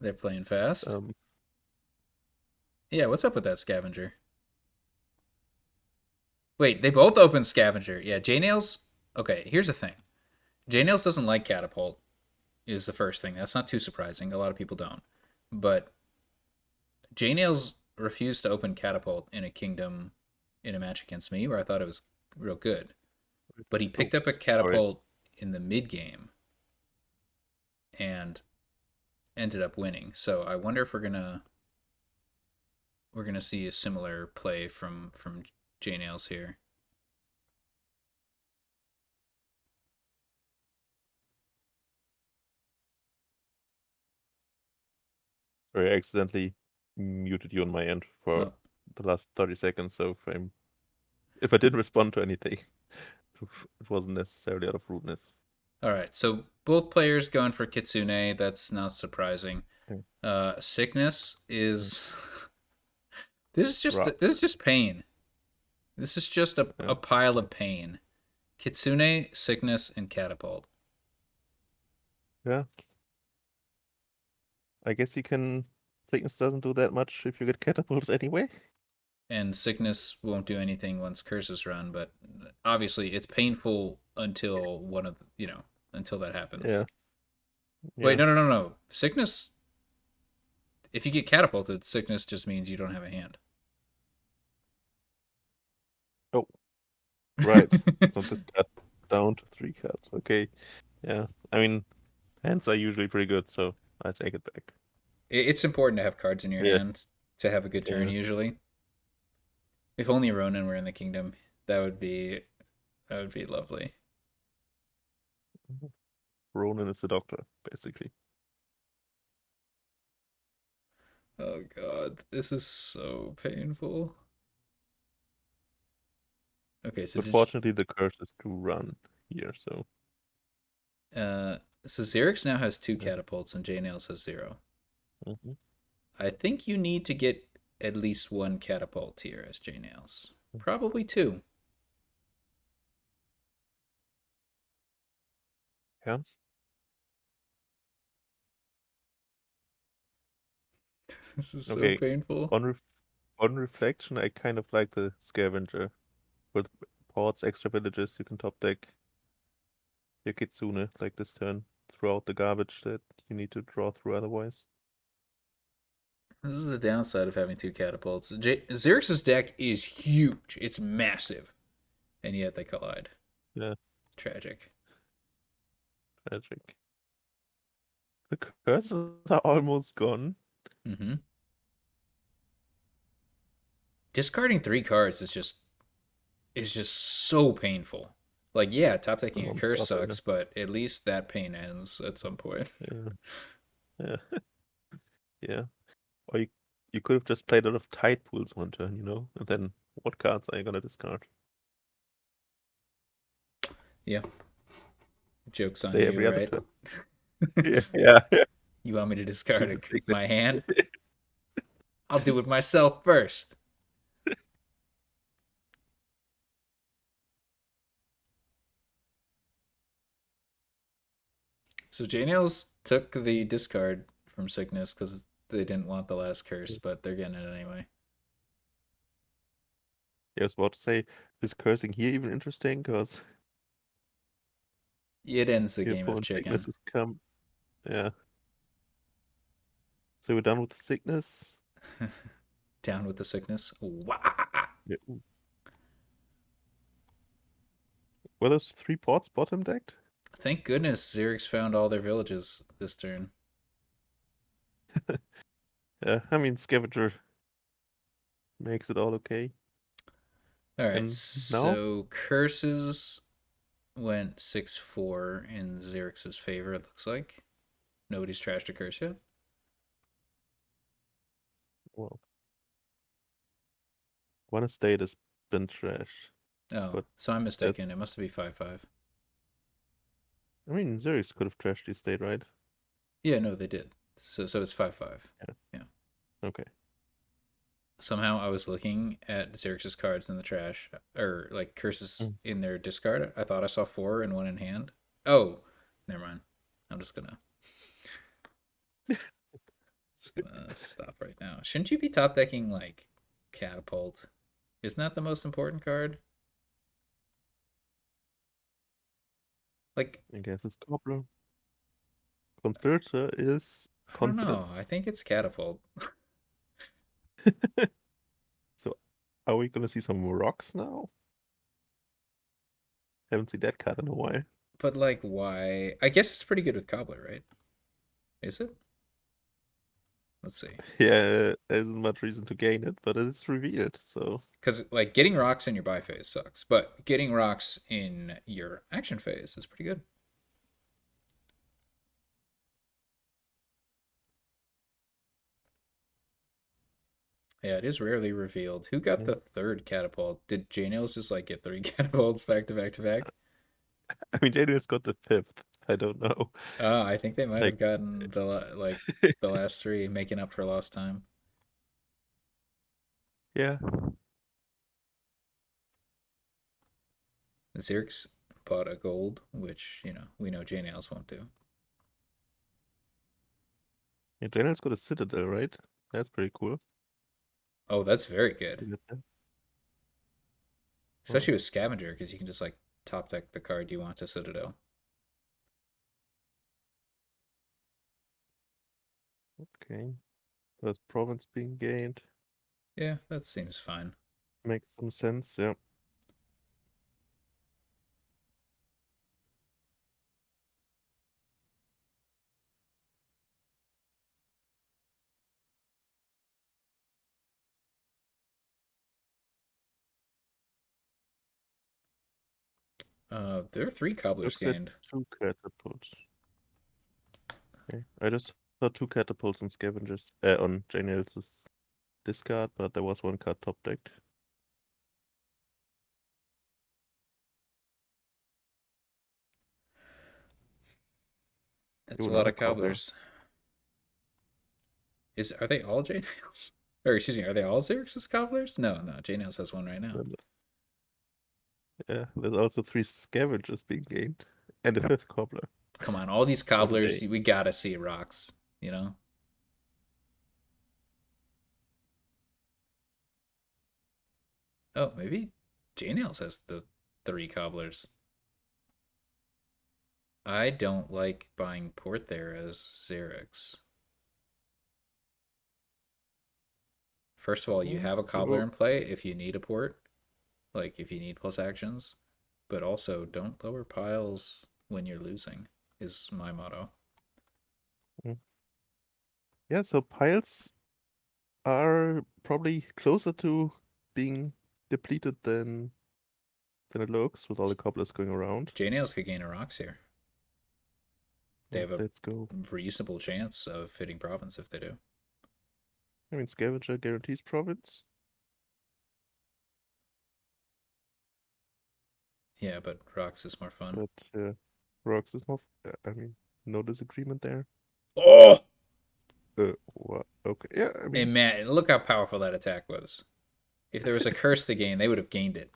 They're playing fast. Um, Yeah, what's up with that scavenger? Wait, they both open scavenger. Yeah, JNails. Okay, here's the thing. JNails doesn't like catapult. Is the first thing. That's not too surprising. A lot of people don't. But JNails refused to open catapult in a kingdom in a match against me where I thought it was real good. But he oh, picked up a sorry. catapult in the mid game and ended up winning. So I wonder if we're gonna see a similar play from JNails here. I accidentally muted you on my end for Oh, the last 30 seconds, so if I didn't respond to anything, it wasn't necessarily out of rudeness. all right. So both players going for Kitsune. That's not surprising. Yeah. Sickness Mm. is this is just Rough. this is just pain. This is just a, Yeah. a pile of pain. Kitsune, sickness, and catapult. Yeah. I guess you can. Thickness doesn't do that much if you get catapults anyway. And sickness won't do anything once curses run, but obviously it's painful until until that happens. Yeah. Wait, Yeah. no. Sickness. If you get catapulted, sickness just means you don't have a hand. Oh, right. So this got down to 3 cards. Okay. Yeah. I mean, hands are usually pretty good, so I take it back. It's important to have cards in your Yeah. hand to have a good turn. Yeah. Usually, if only Ronin were in the kingdom, that would be lovely. Ronan is the doctor, basically. Oh god, this is so painful. Okay, so But did fortunately, the curse is to run here, so uh so Xyrix now has two yeah. catapults and JNails has zero. Mhm. I think you need to get at least one catapult here as JNails. Probably two. Yeah. This is so Okay. painful. On ref on reflection, I kind of like the scavenger with ports, extra villages. You can top deck your Kitsune like this turn, throw out the garbage that you need to draw through otherwise. This is the downside of having two catapults. Xerx's deck is huge. It's massive. And yet they collide. Yeah, Tragic. tragic. The curses are almost gone. Mm-hmm. Discarding three cards is just so painful. Like, yeah, top A decking a curse non-starter. sucks, but at least that pain ends at some point. Yeah, yeah, yeah. Or you could have just played a lot of tide pools one turn, and then what cards are you gonna discard? Yeah, joke's on Play you, every other right? turn. Yeah, yeah, yeah. You want me to discard Stupid thing. my hand? I'll do it myself first. So JNails took the discard from sickness because they didn't want the last curse, but they're getting it anyway. I was about to say, is cursing here even interesting? Because It ends the your game of opponent's sickness chicken. has come. Yeah. So we're done with the sickness. Down with the sickness. Wah! Yeah. Were those 3 pots bottom decked? Thank goodness Xerix found all their villages this turn. Yeah, I mean, Scavenger makes it all okay. All right, And now, so curses went 6-4 in Xerix's favor, it looks like. Nobody's trashed a curse yet. well, one estate has been trashed. Oh, But so I'm that, mistaken. It must be 5-5. I mean, Xerix could have trashed the estate, right? Yeah, no, they did. So it's 5-5. Yeah. Yeah. Okay. Somehow I was looking at Xerx's cards in the trash, or like curses Mm. in their discard. I thought I saw four and one in hand. Oh, never mind. I'm just gonna. Just gonna stop right now. Shouldn't you be top decking like catapult? Isn't that the most important card? Like, I guess it's Cobbler. Conspirator is I don't know. I confidence. think it's catapult. So, are we gonna see some rocks now? Haven't seen that card in a while. But like, why? I guess it's pretty good with cobbler, right? Is it? Let's see. Yeah, there isn't much reason to gain it, but it's revealed, so Because like getting rocks in your buy phase sucks, but getting rocks in your action phase is pretty good. Yeah, it is rarely revealed. Who got yeah. the third catapult? Did JNails just like get three catapults back to back to back? I mean, JNails got the fifth. I don't know. I think they might Like, have gotten like the last three, making up for lost time. yeah. Xyrix bought a gold, which we know JNails won't do. Yeah, JNails got a Citadel, right? That's pretty cool. Oh, that's very good, Look at that. Oh, especially with scavenger because you can just like top deck the card you want to Citadel. okay. There's province being gained. Yeah, that seems fine. Makes some sense, yeah. There are three cobblers Looks at gained. two catapults. Okay. I just saw two catapults and scavengers on JNails' discard, but there was one card top decked. That's Ooh, a lot another of cobbler. cobblers. Are they all JNails? Or excuse me, are they all Xerxes cobblers? No, JNails has one right now. And, yeah, there's also three scavengers being gained. And a fifth cobbler. Come on, all these What a cobblers, day. we gotta see rocks, you know? Oh, maybe JNails has the three cobblers. I don't like buying port there as Xerix. First of all, you have a cobbler So, in play if you need a port, like if you need plus actions, but also don't lower piles when you're losing, is my motto. mm, yeah, so piles are probably closer to being depleted than it looks with all the cobblers going around. JNails could gain a rocks here. They Yeah, have a let's go. reasonable chance of hitting province if they do. I mean, scavenger guarantees province, Yeah, but rocks is more fun. but rocks is more. I mean, no disagreement there. Oh, What? Okay, yeah, I and mean, man, look how powerful that attack was. If there was a curse to gain, they would have gained it.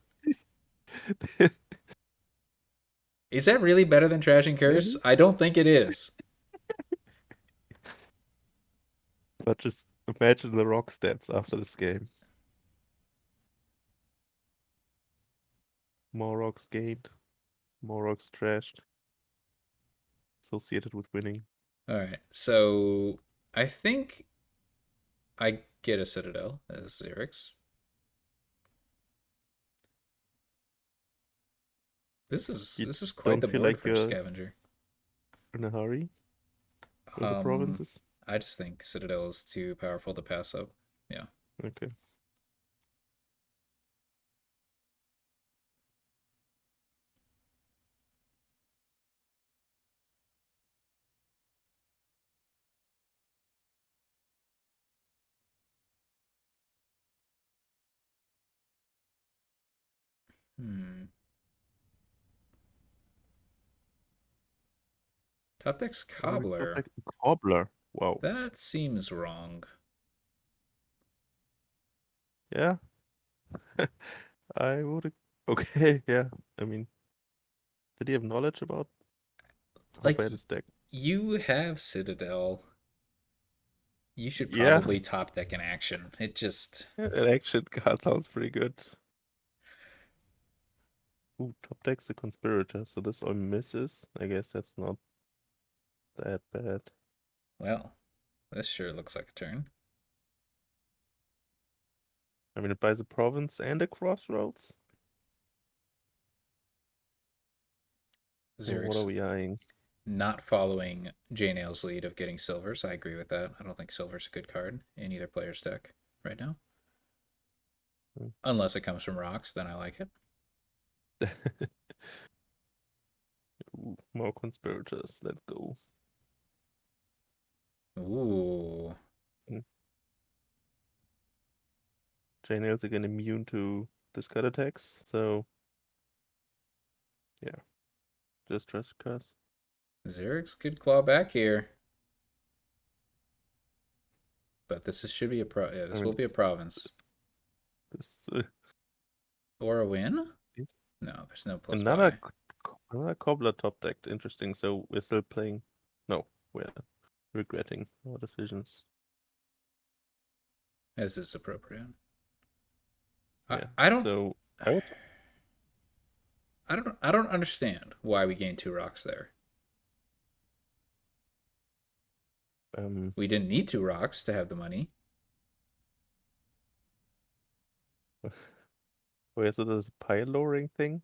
Is that really better than trashing curse? maybe, I don't think it is. but just imagine the rock stats after this game. More rocks gained, more rocks trashed, associated with winning. All right, so I think I get a Citadel as Xerix. You This is quite don't the feel board like for you're Scavenger. in a hurry with the Um, provinces. I just think Citadel is too powerful to pass up. Yeah. Okay. Hmm. Top deck's Why we top Cobbler. deck the cobbler? Wow. That seems wrong. Yeah, I would. Okay, yeah. I mean, did he have knowledge about how Like bad his deck? you have Citadel. You should Yeah, probably top deck an action. It just an action card sounds pretty good. Ooh, top deck's the conspirator, so this all misses. I guess that's not that bad. well, this sure looks like a turn. I mean, it buys a province and a crossroads. What are Xyrix we eyeing? not following JNails' lead of getting silvers. I agree with that. I don't think silver's a good card in either player's deck right now. Hmm. Unless it comes from rocks, then I like it. Ooh, more conspirators. Let's go. Ooh. Mm. JNails again immune to discard attacks, so yeah, just trust curse. Xyrix could claw back here. But should be a yeah, I this mean, will be a province. this Or a win? it- No, there's no plus another buy. another cobbler top decked. Interesting. So we're still playing. No, we're regretting our decisions. As is appropriate. I, Yeah. I don't So I would. I don't understand why we gained 2 rocks there. Um. We didn't need 2 rocks to have the money. Where is it? There's a pile lowering thing.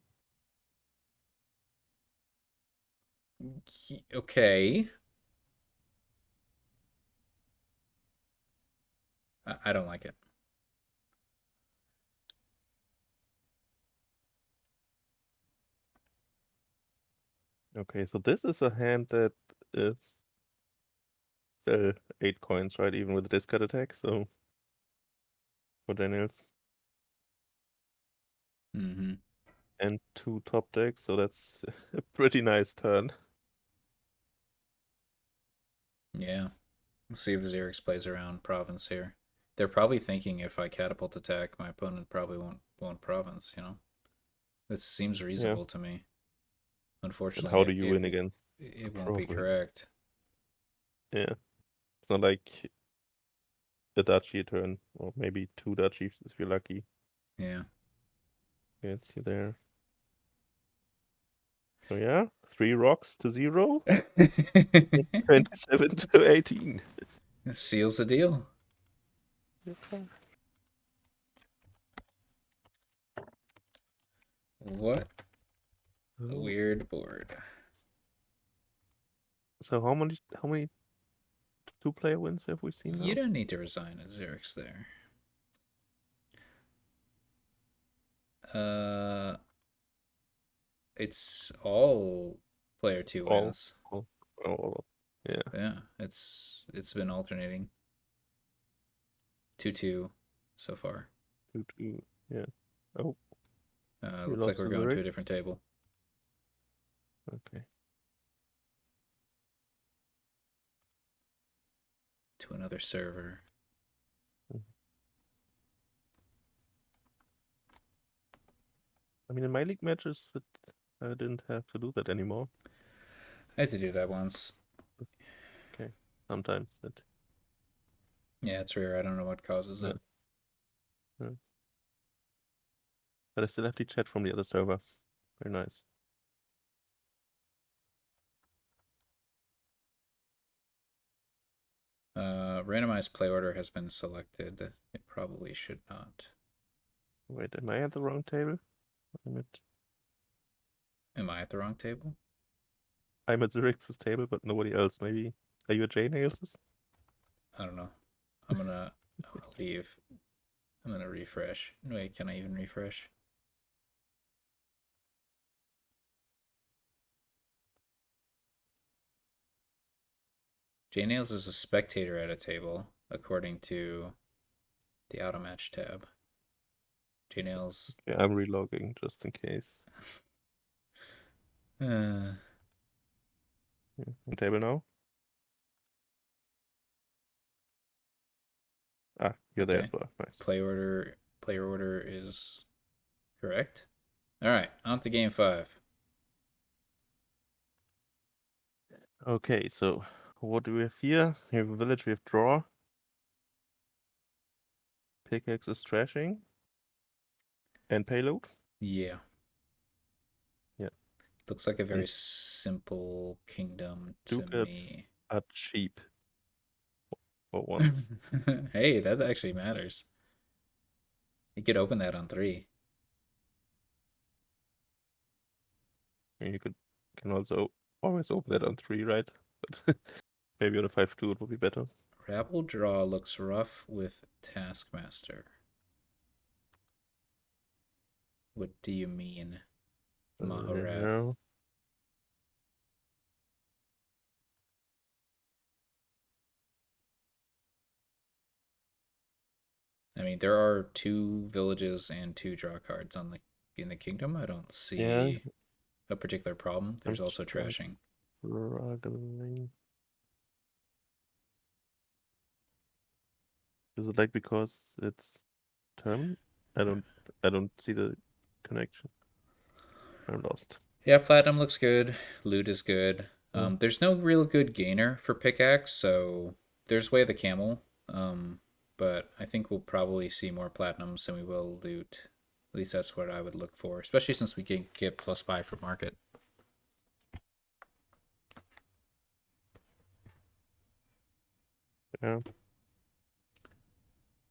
Okay. I don't like it. Okay, so this is a hand that is still 8 coins, right? Even with the discard attack. So for Daniels Mm-hmm. and 2 top decks, so that's a pretty nice turn. Yeah. We'll see if Xerix plays around province here. They're probably thinking if I catapult attack, my opponent probably won't province, you know? It seems Yeah. reasonable to me. And Unfortunately, how do you win against a it won't be province? correct. Yeah. It's not like a duchy turn, or maybe 2 duchies if you're lucky. Yeah. Gets you there. So yeah, 3 rocks to 0, 27 to 18. It seals the deal. Okay. What a So, weird board. so how many 2-player wins have we seen You now? don't need to resign as Xerix there. Uh, it's all player 2 All, wins. all, yeah, Yeah, it's been alternating 2-2 so far. 2-2, yeah. Oh, you Looks like lost we're to going to Zurich. a different table. Okay. To another server. Mhm. I mean, in my league matches, I didn't have to do that anymore. I had to do that once. Okay, sometimes that. Yeah, it's rare. I don't know what causes Yeah, it. yeah. But I still have the chat from the other server. Very nice. Randomized play order has been selected. It probably should not. Wait, am I at the wrong table? I'm at Am I at the wrong table? I'm at Zurich's table, but nobody else. Maybe are you at JNails'? I don't know. I'm gonna leave. I'm gonna refresh. Wait, can I even refresh? JNails is a spectator at a table, according to the automatch tab. JNails. Yeah, I'm relogging just in case. Uh, Yeah. On table now? Ah, you're there as okay. well. Nice. Player order is correct. All right, on to game 5. Okay, so what do we have here? We have a village, we have draw. pickaxe is trashing and payload. Yeah. Yeah. Looks like a very And simple kingdom to ducats me. are cheap for once. Hey, that actually matters. You could open that on 3. And you can also always open that on 3, right? But maybe on a 5-2 it would be better. Rabble draw looks rough with Taskmaster. What do you mean, Maharath? Yeah. I mean, there are 2 villages and 2 draw cards on the in the kingdom. I don't Yeah, see a particular problem. I'm There's also I'm trashing. struggling. Is it like because it's turn? I don't I don't see the connection. I'm lost. Yeah, platinum looks good. Loot is good. Mm. There's no real good gainer for pickaxe, so there's Way of the Camel. But I think we'll probably see more platinums than we will loot. At least that's what I would look for, especially since we can get +5 for market. Yeah.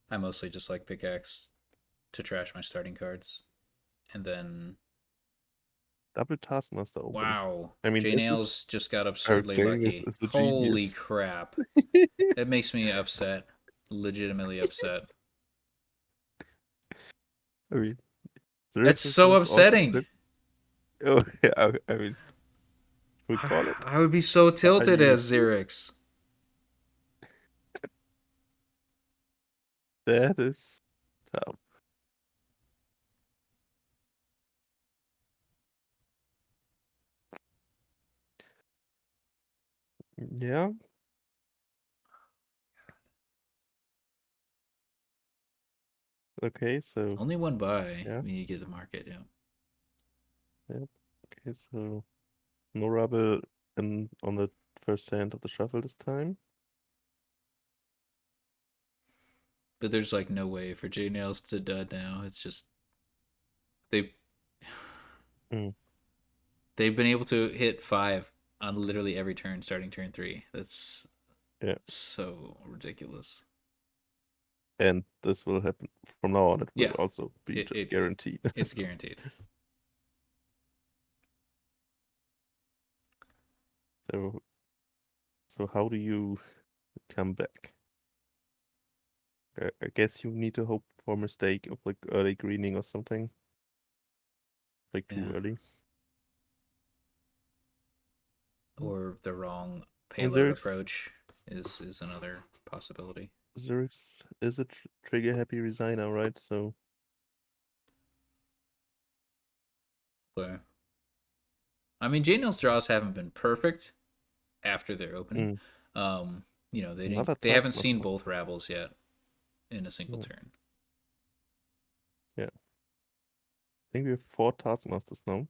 I mostly just like pickaxe to trash my starting cards. And then, Double Taskmaster open. wow, I mean, this is JNails just got our absurdly game lucky. is the Holy genius. crap. It makes me upset. Legitimately upset. I mean, It's Xyrix so is also upsetting. good. Oh yeah, I mean, we call it. I would be so Are tilted you as sure? Xyrix. That is tough. Yeah. Okay, so Only one buy yeah, when you get the market, yeah. yeah. Okay, so no rubble in on the first hand of the shuffle this time. But there's like no way for JNails to dud now. It's just they Mm, they've been able to hit 5 on literally every turn starting turn 3. That's yeah, so ridiculous. and this will happen from now on. It will Yeah, also be it guaranteed. it's guaranteed. So, so how do you come back? I guess you need to hope for a mistake of like early greening or something, like too Yeah. early. Or the wrong And payload approach is another possibility. Xyrix is a trigger happy resigner, right? So, But I mean, JNails draws haven't been perfect after their opening. mm, Um, another they haven't seen Taskmaster. both Rabbles yet in a single Yeah, turn. yeah. I think we have 4 Taskmasters now,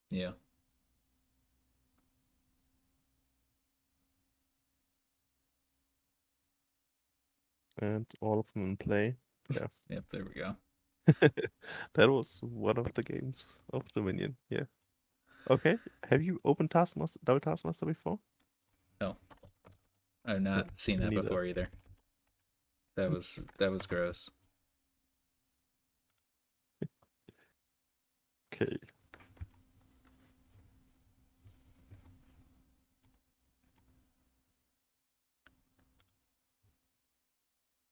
Yeah. and all of them in play. Yeah. Yep, there we go. That was one of the games of Dominion. Yeah. Okay. Have you opened Taskmaster, double Taskmaster before? No, I've No, not seen me that neither. before either. That was gross. Okay.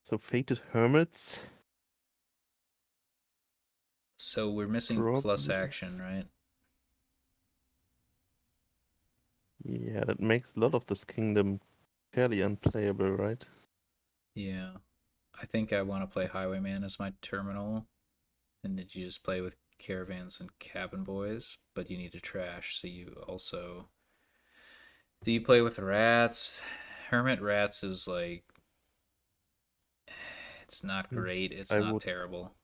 So Fated Hermits, So we're missing plus probably. action, right? Yeah, that makes a lot of this kingdom fairly unplayable, right? Yeah. I think I want to play Highwayman as my terminal, and then you just play with caravans and cabin boys, but you need to trash, so you also do you play with rats? Hermit rats is like it's not Hmm. great, it's I not would. terrible.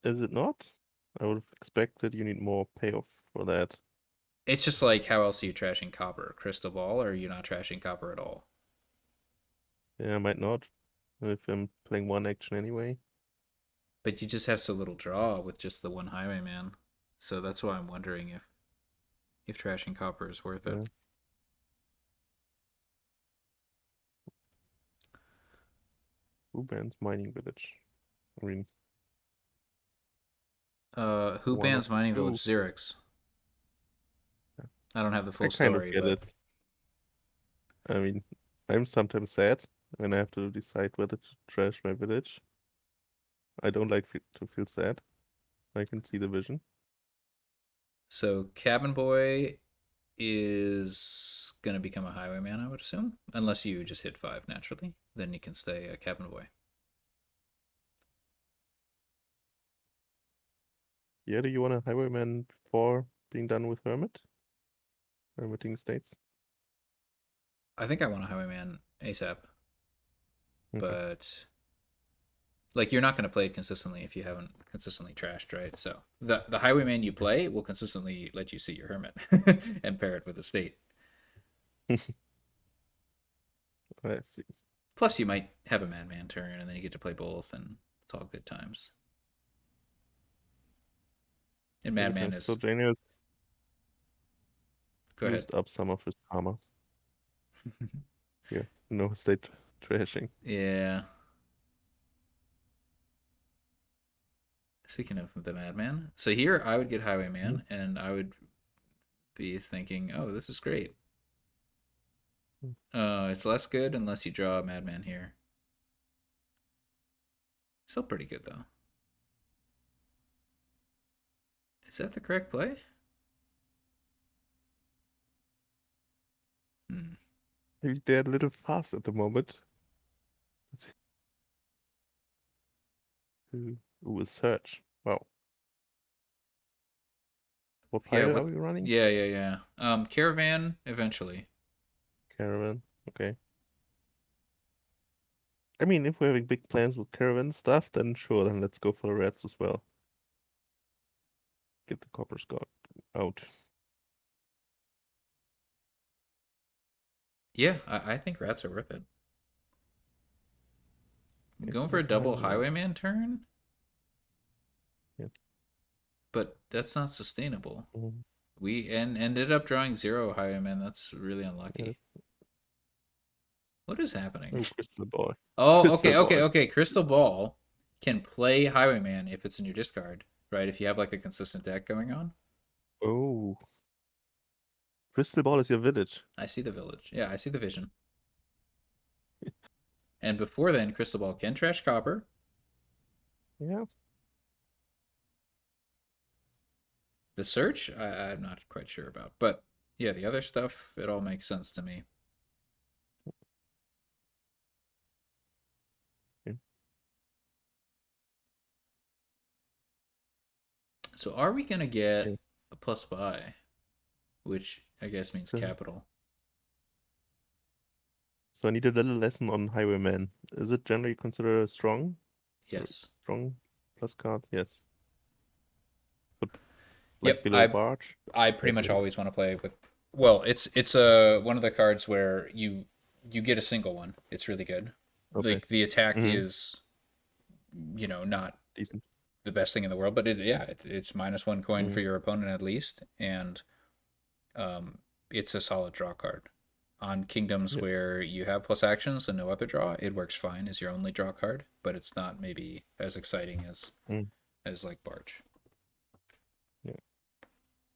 Is it not? I would have expected you need more payoff for that. It's just like how else are you trashing copper? Crystal ball, or are you not trashing copper at all? Yeah, might not. if I'm playing one action anyway. But you just have so little draw with just the one Highwayman. So that's why I'm wondering if trashing copper is worth it. Yeah. Who bans Mining Village? I mean, Who one of bans the Mining two. Village? Xyrix. Yeah. I don't have the I full kind of story, get but it. I mean, I'm sometimes sad when I have to decide whether to trash my village. I don't like to feel sad. I can see the vision. so Cabin Boy is gonna become a Highwayman, I would assume, unless you just hit 5 naturally. Then you can stay a Cabin Boy. Yeah, do you want a Highwayman before being done with Hermiting Estates? I think I want a Highwayman ASAP, Okay. but like you're not going to play it consistently if you haven't consistently trashed, right? So the Highwayman you play will consistently let you see your Hermit and pair it with a state. I see. Plus, you might have a Madman turn, and then you get to play both, and it's all good times. And Good Madman times. So is JNails go ahead. used up some of his armor. Yeah, no state trashing. Yeah. Speaking of the Madman, so here I would get Mhm. Highwayman, and I would be thinking, oh, this is great. It's less good unless you draw a Madman here. Still pretty good though. Is that the correct play? Hmm. Maybe they're a little fast at the moment. Ooh, a search. Wow. What Yeah. pilot are What? we running? Yeah, yeah, yeah. Caravan eventually. Caravan. Okay. I mean, if we're having big plans with caravan stuff, then sure, then let's go for the reds as well. Get the copper Scott out. Yeah, I think rats are worth it. Okay, Going for a there's double Highwayman. Highwayman turn, Yeah. but that's not sustainable. Mhm. We ended up drawing 0 Highwayman. That's really Yeah. unlucky. What is happening? Oh, Crystal Ball. Oh, Crystal okay, okay, Ball. okay. Crystal Ball can play Highwayman if it's in your discard, right? If you have like a consistent deck going on. Oh, Crystal Ball is your village. I see the village. Yeah, I see the vision. And before then, Crystal Ball can trash copper. Yeah. The search, I'm not quite sure about. But yeah, the other stuff, it all makes sense to me. Okay. So are we going to get Okay. a plus buy, which I guess means So, capital? so I need a little lesson on Highwayman. Is it generally considered a strong, or Yes. strong plus card? Yes. But like Yep, below I Barge? I pretty much Definitely. always want to play with. Well, it's one of the cards where you get a single one. It's really good. Okay. Like the attack Mm-hmm. is not Decent. the best thing in the world, but it's -1 coin Mm. for your opponent at least, and um, it's a solid draw card. On kingdoms Yeah. where you have plus actions and no other draw, it works fine as your only draw card, but it's not maybe as exciting Mm. as like Barge. Yeah.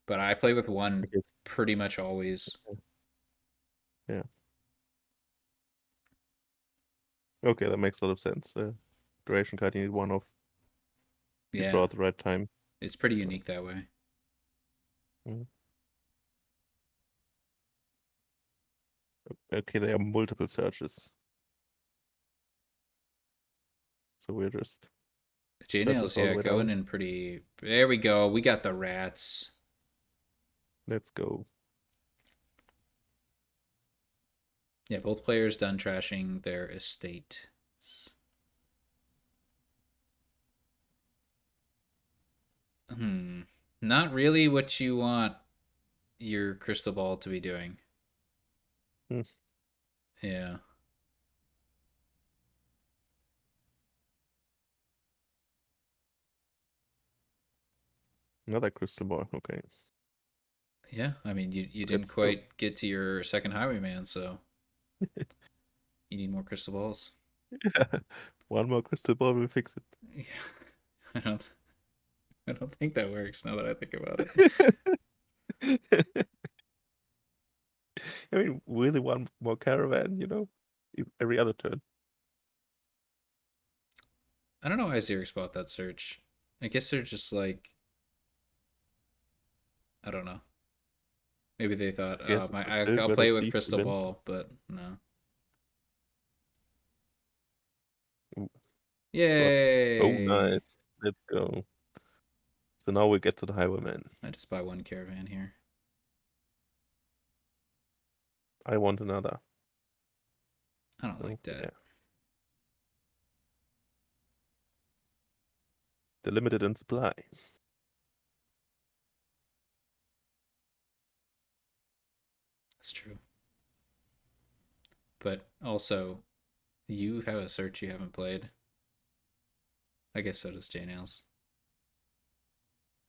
But I play with I one guess. pretty much always. Yeah. Okay, that makes a lot of sense. Duration card, you need one of. You Yeah, draw at the right time. it's pretty So, unique that way. mm. Okay, there are multiple searches. So we're just shut this JNails, all the yeah, way going down. in pretty. There we go. We got the rats. Let's go. Yeah, both players done trashing their estate. Hmm. Not really what you want your crystal ball to be doing. Hmm. Yeah. Another crystal ball. Okay. Yeah, I mean, you didn't Let's go. quite get to your second highwayman, so you need more crystal balls. One more crystal ball will fix Yeah, I don't I don't think that works now that I think about it. it. I mean, really one more caravan, every other turn. I don't know why xyrix bought that search. I guess they're just like, I don't know. Maybe they thought, Yes, it's a still I'll better play with thief crystal event. ball, but no. Ooh, got. Oh, Yay! nice. Let's go. So now we get to the highwayman. I just buy one caravan here. I want another. I don't So like that. yeah, the limited in supply. That's true. But also, you have a search you haven't played. I guess so does JNails.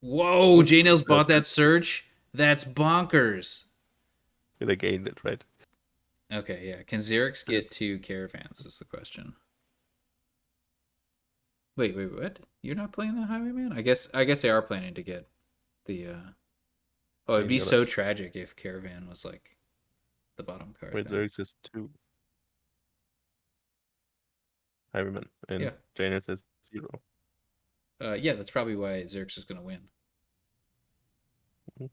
Whoa, With three JNails bought searches, that search? That's bonkers. they gained it, right? Okay, yeah. Can Xerix That- get two caravans? Is the question. Wait, what? You're not playing the Highwayman? I guess they are planning to get the. Oh, it'd Gain be the other. so tragic if Caravan was like the bottom card Wait, there then. exists two highwaymen, Yeah. and Janus has zero. Yeah, that's probably why Xerix is gonna win. Mhm.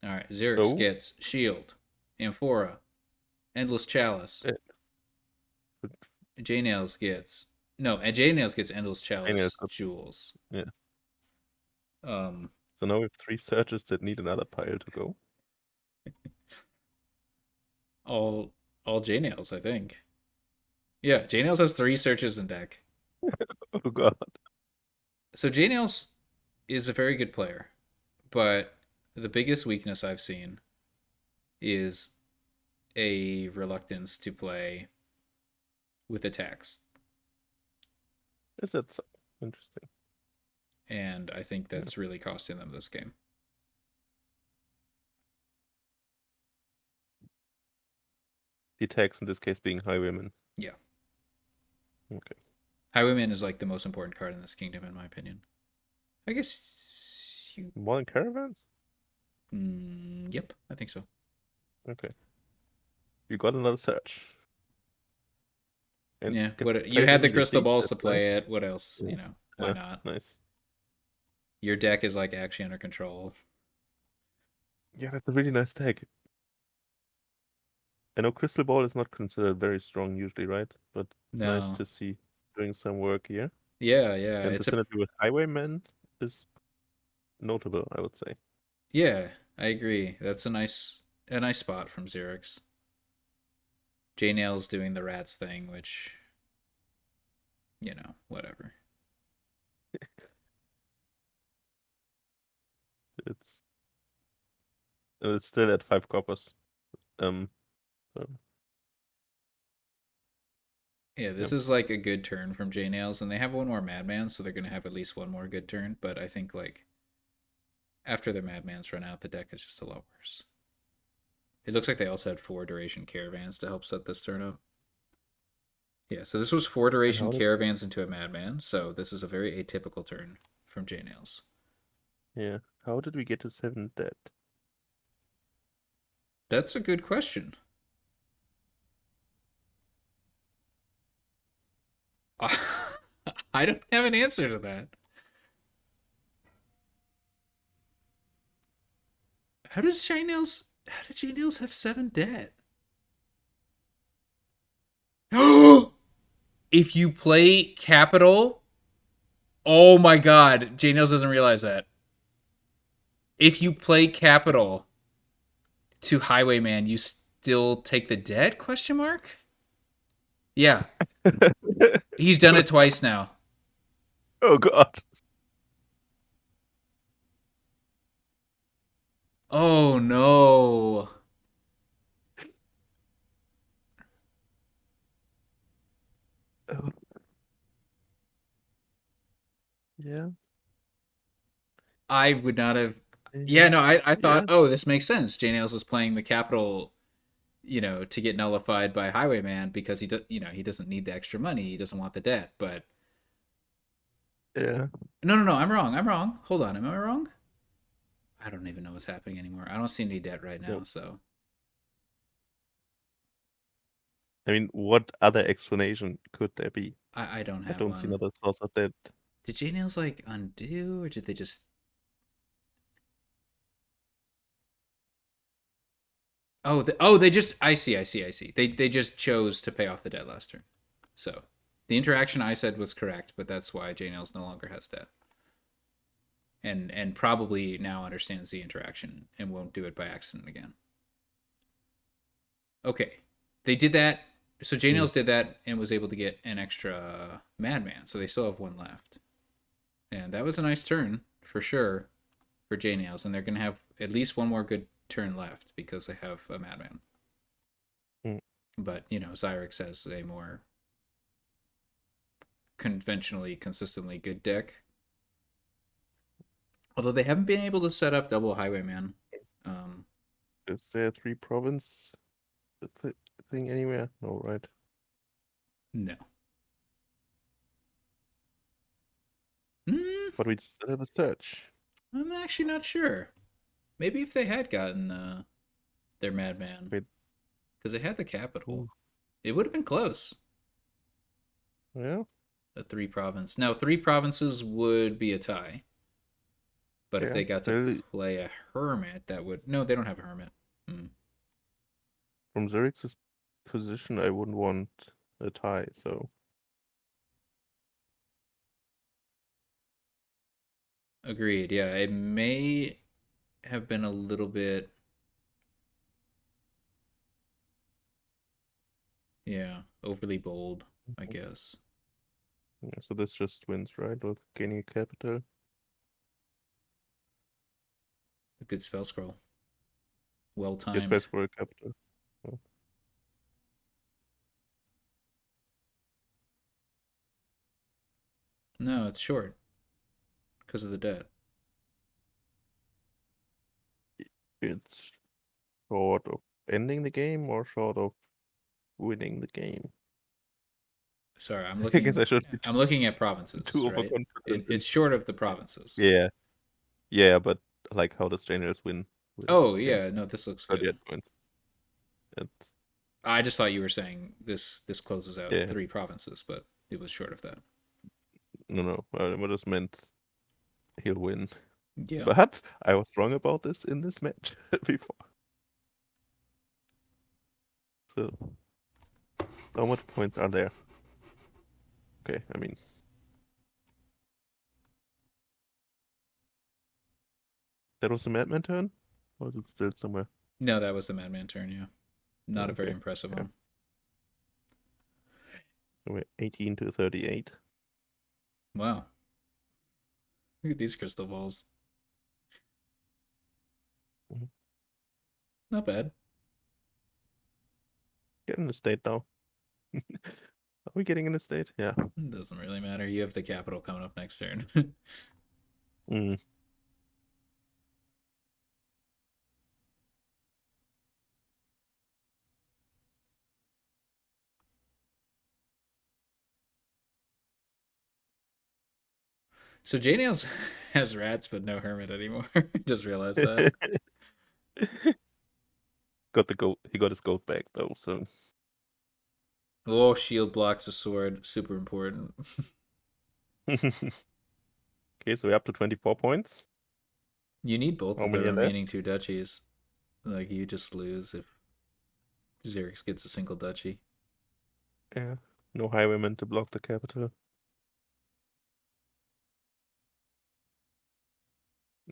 All right, Xerix Oh, gets Shield, Amphora, Endless Chalice. eh, but JNails gets no, and JNails gets Endless Janus Chalice got, jewels. yeah. Um, So now we have three searches that need another pile to go. all all JNails, I think. Yeah, JNails has three searches in deck. Oh god. So JNails is a very good player, but the biggest weakness I've seen is a reluctance to play with attacks. Is that so interesting? And I think Yeah. that's really costing them this game. The attacks in this case being highwaymen. Yeah. Okay. Highwayman is like the most important card in this kingdom, in my opinion. I guess you. More than caravans? Yep, I think so. Okay. You got another search. And Yeah, gets what you played had the into your crystal deep, balls that's to nice. play it. What else? Yeah. Why Yeah, not? nice. Your deck is like actually under control. Yeah, that's a really nice tag. I know Crystal Ball is not considered very strong usually, right? But it's nice No. to see doing some work here. Yeah. And the It's a synergy with Highwayman is notable, I would say. yeah. I agree. That's a nice spot from Xerix. JNails doing the rats thing, which whatever. It's it's still at 5 coppers. Um, so, Yeah, yeah. this is like a good turn from JNails, and they have one more Madman, so they're gonna have at least one more good turn. But I think like after their Madmans run out, the deck is just a lot worse. It looks like they also had 4 duration caravans to help set this turn up. Yeah, so this was 4 duration And how did caravans into a Madman, so this is a very atypical turn from JNails. yeah, how did we get to 7 dead? That's a good question. I don't have an answer to that. How does JNails? How did JNails have 7 dead? If you play Capital, oh my god, JNails doesn't realize that. If you play Capital to Highwayman, you still take the dead? Question mark. Yeah, he's done it twice now. Oh god. Oh no. Oh, yeah. I would not have. Yeah, Uh, no, I yeah, thought, oh, this makes sense. JNails is playing the capital, to get nullified by Highwayman because he doesn't need the extra money. He doesn't want the debt. But yeah. no, no, no, I'm wrong. I'm wrong. Hold on, am I wrong? I don't even know what's happening anymore. I don't see any debt right Yeah. now, so I mean, what other explanation could there be? I don't I have don't see one. another source of that. Did JNails like undo, or did they just? Oh, they just. I see, I see, I see. They just chose to pay off the debt last turn. So the interaction I said was correct, but that's why JNails no longer has debt, and probably now understands the interaction and won't do it by accident again. Okay, they did that. So Mm, JNails did that and was able to get an extra Madman. So they still have one left, and that was a nice turn for sure for JNails, and they're gonna have at least one more good turn left because they have a Madman. mm. But xyrix has a more conventionally, consistently good deck. Although they haven't been able to set up double Highwayman. Um, Is there three province th thing anywhere? No, right. no. Mm, But we still have a search. I'm actually not sure. Maybe if they had gotten their Madman, Wait, because they had the capital, ooh, it would have been close. yeah, A three province. Now, three provinces would be a tie. But if yeah. they got to Well, play a hermit, that would. No, they don't have a hermit. Hmm. from Xyrix's position, I wouldn't want a tie, so Agreed. Yeah, it may have been a little bit. Yeah, overly bold, I guess. yeah, so this just wins, right? With gaining a capital. A good spell scroll. Well Yes, timed. best for a capital. So, No, it's short because of the debt. it's short of ending the game or short of winning the game. Sorry, I'm I guess I looking. should be I'm looking at too provinces, right? overconfident. It's short of the provinces. Yeah, yeah, but like how does JNails win Oh yeah, against no, this looks 30 good. points? It's I just thought you were saying this closes out yeah, three provinces, but it was short of that. no, I just meant he'll win. Yeah. But I was wrong about this in this match before. So how much points are there? Okay, I mean that was the Madman turn, or is it still somewhere? No, that was the Madman turn. Yeah, not a very Okay, impressive yeah, one. so we're 18 to 38. Wow, look at these crystal balls. Mhm. Not bad. Getting the state now. Are we getting in the state? Yeah. It doesn't really matter. You have the capital coming up next turn. Mm. So JNails has rats, but no hermit anymore. Just realized that. Got the goat. He got his goat back though. So Oh, shield blocks a sword. Super important. okay, so we're up to 24 points. You need both How of the many are left? remaining two duchies. Like, you just lose if Xerix gets a single duchy. Yeah. No highwaymen to block the capital.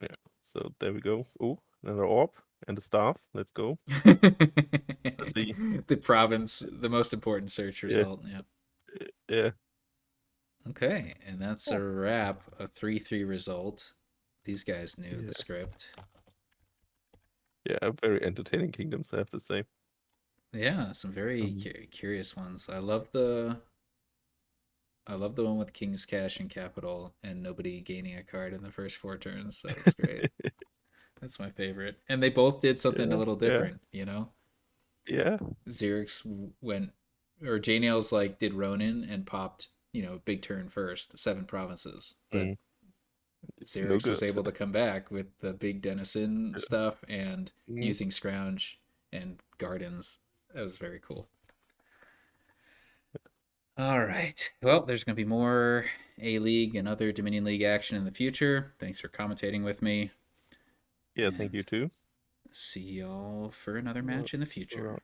Yeah. So there we go. Oh, another orb and the staff. Let's go. Let's see. The province, the most important search Yeah. result. Yeah. Yeah. Okay, and that's a Oh. wrap. A 3-3 result. These guys knew the Yeah. script. Yeah. Very entertaining kingdoms, I have to say. Yeah, some very Um, curious ones. I love the I love the one with King's Cash and Capital and nobody gaining a card in the first 4 turns. That was great. That's my favorite. And they both did something a Yeah, little yeah, different, you know? yeah. Xyrix went, or JNails like did Ronin and popped, big turn first, 7 provinces. But Mm, no Xyrix was good. able to come back with the big Denizen Yeah. stuff and Mm, using Scrounge and Gardens. That was very cool. All right. Well, there's going to be more A League and other Dominion League action in the future. Thanks for commentating with me. yeah, thank And you too. see y'all for another match in the future. Around.